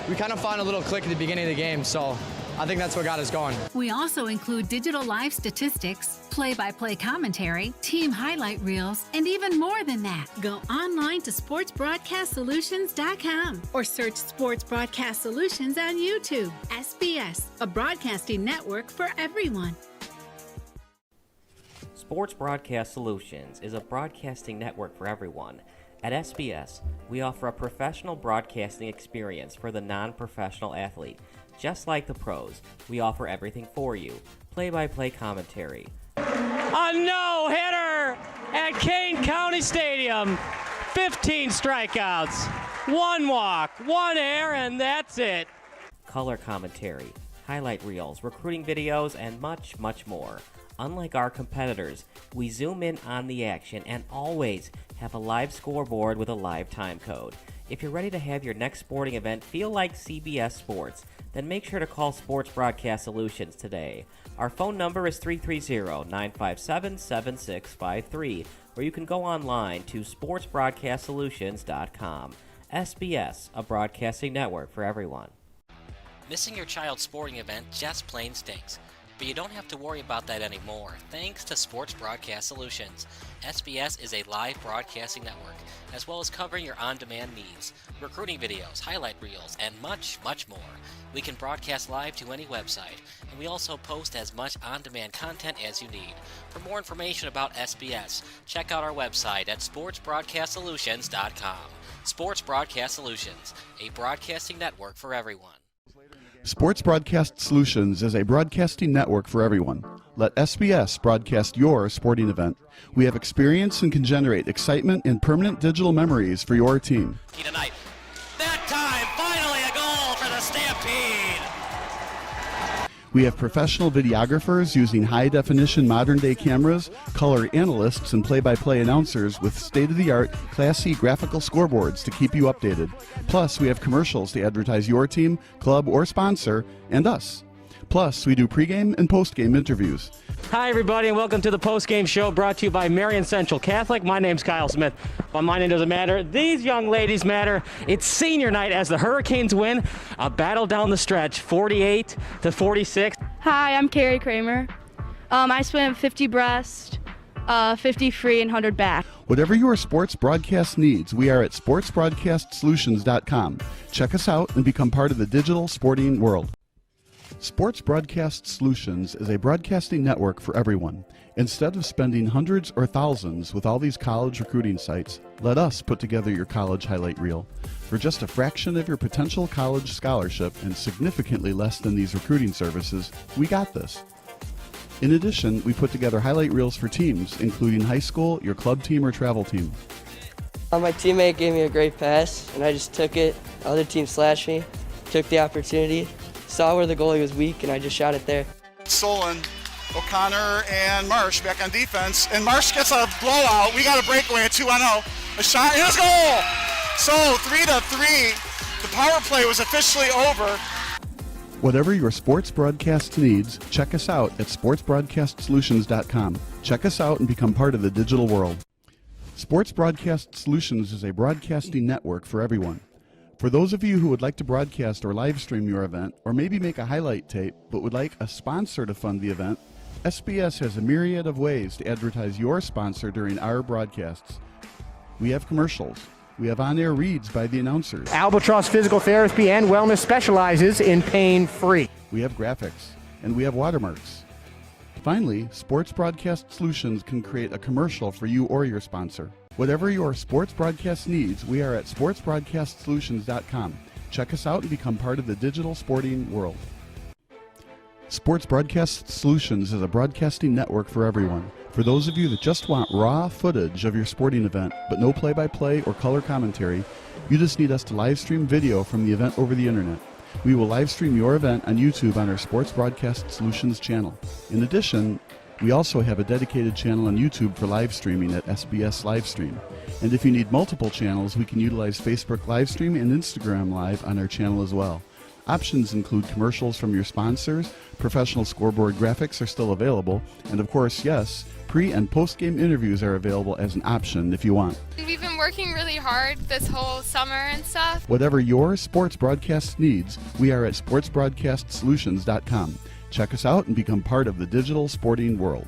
we kind of found a little click at the beginning of the game, so I think that's what got us going. We also include digital live statistics, play-by-play commentary, team highlight reels, and even more than that. Go online to sportsbroadcastsolutions.com or search Sports Broadcast Solutions on YouTube. SBS, a broadcasting network for everyone. Sports Broadcast Solutions is a broadcasting network for everyone. At SBS, we offer a professional broadcasting experience for the non-professional athlete. Just like the pros, we offer everything for you. Play-by-play commentary. A no-hitter at Kane County Stadium. 15 strikeouts, 1 walk, 1 error, and that's it. Color commentary, highlight reels, recruiting videos, and much, much more. Unlike our competitors, we zoom in on the action and always have a live scoreboard with a live time code. If you're ready to have your next sporting event feel like CBS Sports, then make sure to call Sports Broadcast Solutions today. Our phone number is 330-957-7653, or you can go online to sportsbroadcastsolutions.com. SBS, a broadcasting network for everyone. Missing your child's sporting event just plain stinks. But you don't have to worry about that anymore, thanks to Sports Broadcast Solutions. SBS is a live broadcasting network, as well as covering your on-demand needs, recruiting videos, highlight reels, and much, much more. We can broadcast live to any website, and we also post as much on-demand content as you need. For more information about SBS, check out our website at sportsbroadcastsolutions.com. Sports Broadcast Solutions, a broadcasting network for everyone. Sports Broadcast Solutions is a broadcasting network for everyone. Let SBS broadcast your sporting event. We have experience and can generate excitement and permanent digital memories for your team. Tonight. That time, finally a goal for the Stampede! We have professional videographers using high-definition modern-day cameras, color analysts, and play-by-play announcers with state-of-the-art, classy graphical scoreboards to keep you updated. Plus, we have commercials to advertise your team, club, or sponsor, and us. Plus, we do pregame and postgame interviews. Hi, everybody, and welcome to the post-game show brought to you by Marion Central Catholic. My name's Kyle Smith. But my name doesn't matter. These young ladies matter. It's senior night as the Hurricanes win a battle down the stretch, 48-46. Hi, I'm Carrie Kramer. I swim 50 breast, 50 free, and 100 back. Whatever your sports broadcast needs, we are at sportsbroadcastsolutions.com. Check us out and become part of the digital sporting world. Sports Broadcast Solutions is a broadcasting network for everyone. Instead of spending hundreds or thousands with all these college recruiting sites, let us put together your college highlight reel. For just a fraction of your potential college scholarship and significantly less than these recruiting services, we got this. In addition, we put together highlight reels for teams, including high school, your club team, or travel team. My teammate gave me a great pass, and I just took it. The other team slashed me, took the opportunity, saw where the goalie was weak, and I just shot it there. Stolen. O'Connor and Marsh back on defense, and Marsh gets a blowout. We got a breakaway at 2-0. A shot, and a goal! So 3-3. The power play was officially over. Whatever your sports broadcast needs, check us out at sportsbroadcastsolutions.com. Check us out and become part of the digital world. Sports Broadcast Solutions is a broadcasting network for everyone. For those of you who would like to broadcast or live stream your event, or maybe make a highlight tape but would like a sponsor to fund the event, SBS has a myriad of ways to advertise your sponsor during our broadcasts. We have commercials. We have on-air reads by the announcers. Albatross Physical Therapy and Wellness specializes in pain-free. We have graphics, and we have watermarks. Finally, Sports Broadcast Solutions can create a commercial for you or your sponsor. Whatever your sports broadcast needs, we are at sportsbroadcastsolutions.com. Check us out and become part of the digital sporting world. Sports Broadcast Solutions is a broadcasting network for everyone. For those of you that just want raw footage of your sporting event, but no play-by-play or color commentary, you just need us to live stream video from the event over the internet. We will live stream your event on YouTube on our Sports Broadcast Solutions channel. In addition, we also have a dedicated channel on YouTube for live streaming at SBS Livestream. And if you need multiple channels, we can utilize Facebook Livestream and Instagram Live on our channel as well. Options include commercials from your sponsors, professional scoreboard graphics are still available, and of course, yes, pre- and post-game interviews are available as an option if you want. We've been working really hard this whole summer and stuff. Whatever your sports broadcast needs, we are at sportsbroadcastsolutions.com. Check us out and become part of the digital sporting world.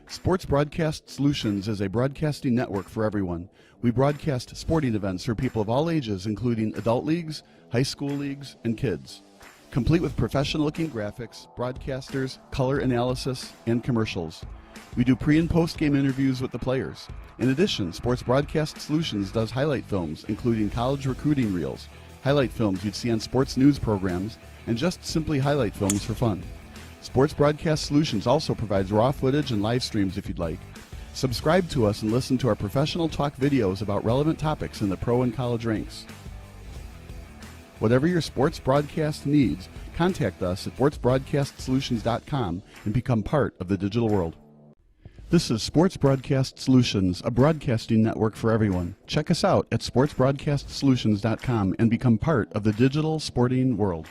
Sports Broadcast Solutions is a broadcasting network for everyone. We broadcast sporting events for people of all ages, including adult leagues, high school leagues, and kids. Complete with professional-looking graphics, broadcasters, color analysis, and commercials. We do pre- and post-game interviews with the players. In addition, Sports Broadcast Solutions does highlight films, including college recruiting reels, highlight films you'd see on sports news programs, and just simply highlight films for fun. Sports Broadcast Solutions also provides raw footage and live streams if you'd like. Subscribe to us and listen to our professional talk videos about relevant topics in the pro and college ranks. Whatever your sports broadcast needs, contact us at sportsbroadcastsolutions.com and become part of the digital world. This is Sports Broadcast Solutions, a broadcasting network for everyone. Check us out at sportsbroadcastsolutions.com and become part of the digital sporting world.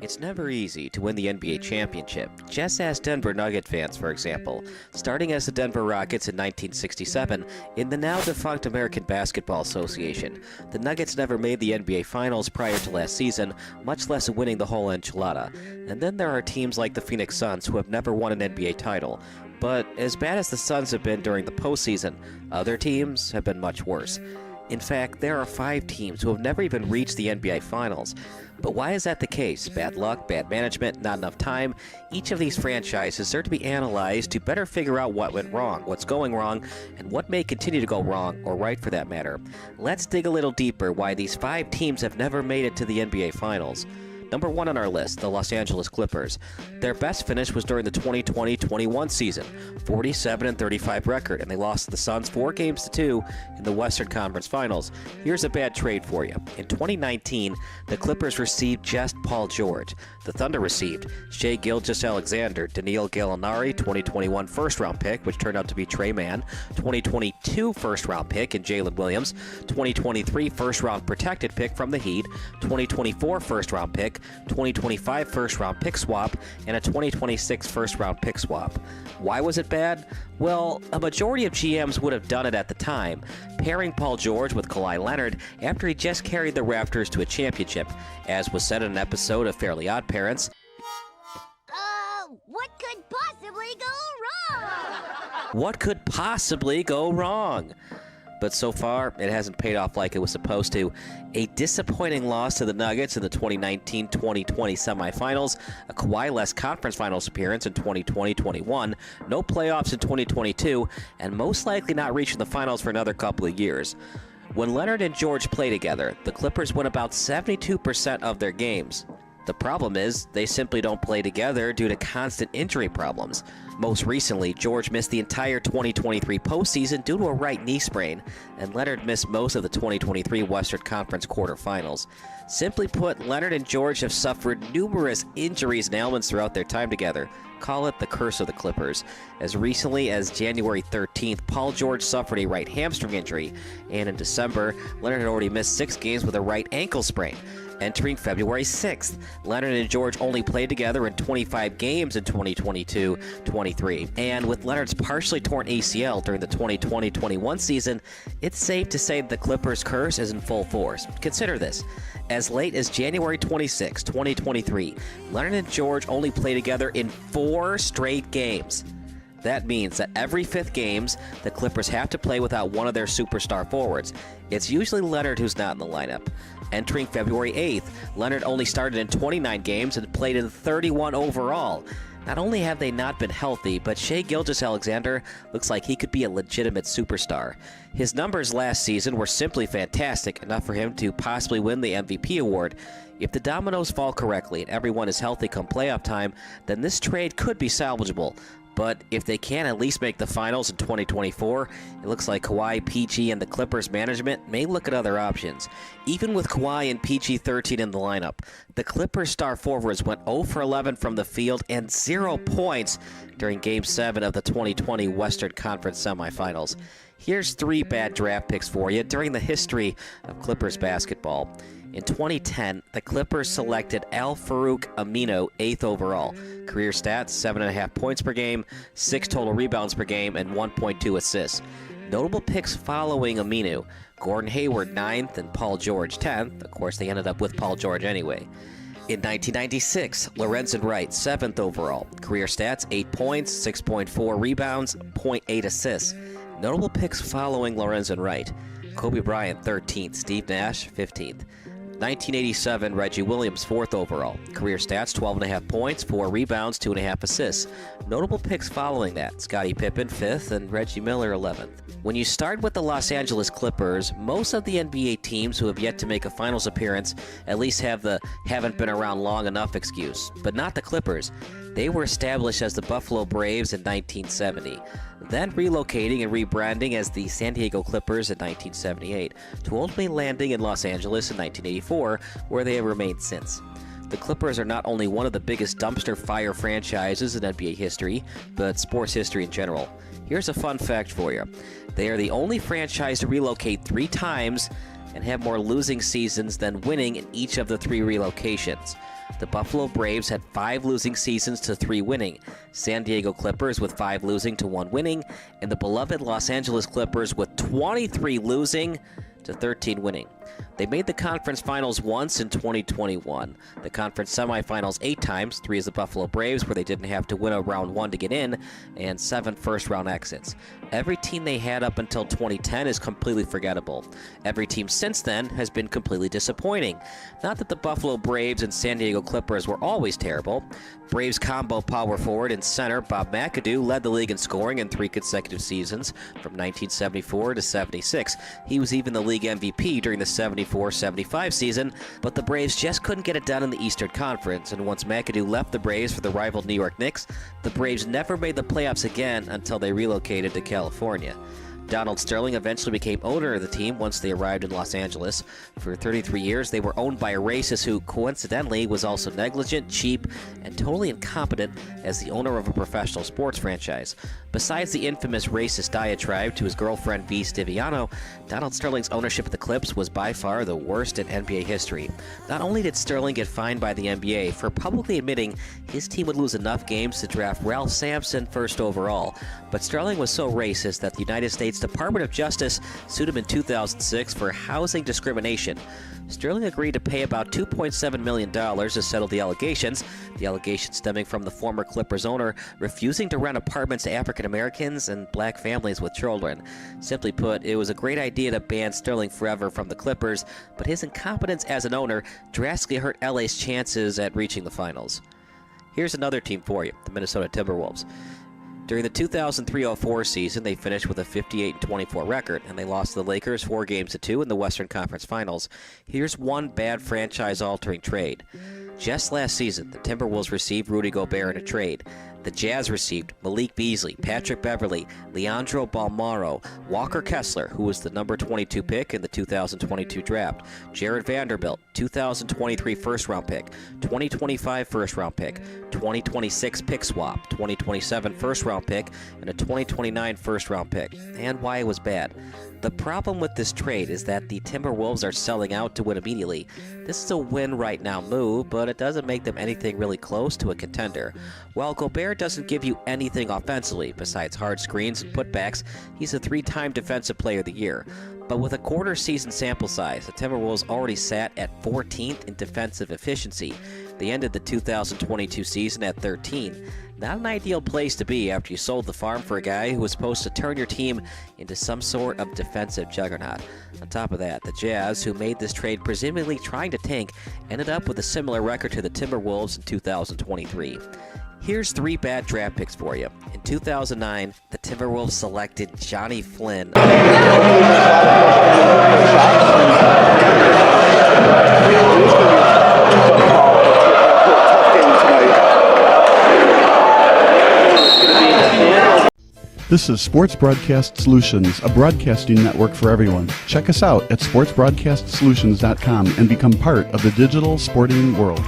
It's never easy to win the NBA championship. Just ask Denver Nugget fans, for example. Starting as the Denver Rockets in 1967, in the now defunct American Basketball Association, the Nuggets never made the NBA Finals prior to last season, much less winning the whole enchilada. And then there are teams like the Phoenix Suns who have never won an NBA title. But as bad as the Suns have been during the postseason, other teams have been much worse. In fact, there are 5 teams who have never even reached the NBA Finals. But why is that the case? Bad luck, bad management, not enough time? Each of these franchises are to be analyzed to better figure out what went wrong, what's going wrong, and what may continue to go wrong, or right for that matter. Let's dig a little deeper why these 5 teams have never made it to the NBA Finals. Number 1 on our list, the Los Angeles Clippers. Their best finish was during the 2020-21 season, 47-35 record, and they lost to the Suns 4-2 in the Western Conference Finals. Here's a bad trade for you. In 2019, the Clippers received just Paul George. The Thunder received Shai Gilgeous-Alexander, Danilo Gallinari, 2021 first-round pick, which turned out to be Trey Mann, 2022 first-round pick in Jalen Williams, 2023 first-round protected pick from the Heat, 2024 first-round pick, 2025 first-round pick swap, and a 2026 first-round pick swap. Why was it bad? Well, a majority of GMs would have done it at the time, pairing Paul George with Kawhi Leonard after he just carried the Raptors to a championship, as was said in an episode of Fairly Odd Parents. What could possibly go wrong? What could possibly go wrong? but so far it hasn't paid off like it was supposed to. A disappointing loss to the Nuggets in the 2019-2020 semifinals, a Kawhi-less conference finals appearance in 2020-21, no playoffs in 2022, and most likely not reaching the finals for another couple of years. When Leonard and George play together, the Clippers win about 72% of their games. The problem is, they simply don't play together due to constant injury problems. Most recently, George missed the entire 2023 postseason due to a right knee sprain, and Leonard missed most of the 2023 Western Conference quarterfinals. Simply put, Leonard and George have suffered numerous injuries and ailments throughout their time together. Call it the curse of the Clippers. As recently as January 13th, Paul George suffered a right hamstring injury, and in December, Leonard had already missed 6 games with a right ankle sprain. Entering February 6th, Leonard and George only played together in 25 games in 2022-23. And with Leonard's partially torn ACL during the 2020-21 season, it's safe to say the Clippers' curse is in full force. Consider this. As late as January 26, 2023, Leonard and George only played together in 4 straight games. That means that every 5th games, the Clippers have to play without one of their superstar forwards. It's usually Leonard who's not in the lineup. Entering February 8th, Leonard only started in 29 games and played in 31 overall. Not only have they not been healthy, but Shai Gilgeous-Alexander looks like he could be a legitimate superstar. His numbers last season were simply fantastic, enough for him to possibly win the MVP award. If the dominoes fall correctly and everyone is healthy come playoff time, then this trade could be salvageable. But if they can at least make the finals in 2024, it looks like Kawhi, PG, and the Clippers management may look at other options. Even with Kawhi and PG-13 in the lineup, the Clippers star forwards went 0 for 11 from the field and 0 points during Game 7 of the 2020 Western Conference semifinals. Here's 3 bad draft picks for you during the history of Clippers basketball. In 2010, the Clippers selected Al-Farouq Aminu 8th overall. Career stats, 7.5 points per game, 6 total rebounds per game, and 1.2 assists. Notable picks following Aminu: Gordon Hayward 9th and Paul George 10th. Of course, they ended up with Paul George anyway. In 1996, Lorenzen Wright 7th overall. Career stats, 8 points, 6.4 rebounds, 0.8 assists. Notable picks following Lorenzen Wright: Kobe Bryant 13th, Steve Nash 15th. 1987, Reggie Williams 4th overall. Career stats, 12.5 points, 4 rebounds, 2.5 assists. Notable picks following that: Scottie Pippen 5th and Reggie Miller 11th. When you start with the Los Angeles Clippers, most of the NBA teams who have yet to make a finals appearance at least have the haven't been around long enough excuse. But not the Clippers. They were established as the Buffalo Braves in 1970, then relocating and rebranding as the San Diego Clippers in 1978, to ultimately landing in Los Angeles in 1984, where they have remained since. The Clippers are not only one of the biggest dumpster fire franchises in NBA history, but sports history in general. Here's a fun fact for you. They are the only franchise to relocate 3 times and have more losing seasons than winning in each of the 3 relocations. The Buffalo Braves had 5 losing seasons to 3 winning, San Diego Clippers with 5 losing to 1 winning, and the beloved Los Angeles Clippers with 23 losing to 13 winning. They made the conference finals once in 2021, the conference semifinals 8 times, 3 as the Buffalo Braves, where they didn't have to win a round 1 to get in, and 7 first-round exits. Every team they had up until 2010 is completely forgettable. Every team since then has been completely disappointing. Not that the Buffalo Braves and San Diego Clippers were always terrible. Braves combo power forward and center Bob McAdoo led the league in scoring in 3 consecutive seasons from 1974 to 76. He was even the league MVP during the 74-75 season, but the Braves just couldn't get it done in the Eastern Conference, and once McAdoo left the Braves for the rival New York Knicks, the Braves never made the playoffs again until they relocated to California. Donald Sterling eventually became owner of the team once they arrived in Los Angeles. For 33 years, they were owned by a racist who, coincidentally, was also negligent, cheap, and totally incompetent as the owner of a professional sports franchise. Besides the infamous racist diatribe to his girlfriend V. Stiviano, Donald Sterling's ownership of the Clips was by far the worst in NBA history. Not only did Sterling get fined by the NBA for publicly admitting his team would lose enough games to draft Ralph Sampson first overall, but Sterling was so racist that the United States States Department of Justice sued him in 2006 for housing discrimination. Sterling agreed to pay about $2.7 million to settle the allegations stemming from the former Clippers owner refusing to rent apartments to African Americans and black families with children. Simply put, it was a great idea to ban Sterling forever from the Clippers, but his incompetence as an owner drastically hurt LA's chances at reaching the finals. Here's another team for you, the Minnesota Timberwolves. During the 2003-04 season, they finished with a 58-24 record, and they lost to the Lakers 4-2 in the Western Conference Finals. Here's one bad franchise-altering trade. Just last season, the Timberwolves received Rudy Gobert in a trade. The Jazz received Malik Beasley, Patrick Beverley, Leandro Balmaro, Walker Kessler, who was the number 22 pick in the 2022 draft, Jared Vanderbilt, 2023 first-round pick, 2025 first-round pick, 2026 pick swap, 2027 first-round pick, and a 2029 first-round pick. And why it was bad. The problem with this trade is that the Timberwolves are selling out to win immediately. This is a win-right-now move, but it doesn't make them anything really close to a contender. While Gobert doesn't give you anything offensively, besides hard screens and putbacks, he's a 3-time Defensive Player of the Year. But with a quarter-season sample size, the Timberwolves already sat at 14th in defensive efficiency. They ended the 2022 season at 13. Not an ideal place to be after you sold the farm for a guy who was supposed to turn your team into some sort of defensive juggernaut. On top of that, the Jazz, who made this trade presumably trying to tank, ended up with a similar record to the Timberwolves in 2023. Here's 3 bad draft picks for you. In 2009, the Timberwolves selected Johnny Flynn. This is Sports Broadcast Solutions, a broadcasting network for everyone. Check us out at sportsbroadcastsolutions.com and become part of the digital sporting world.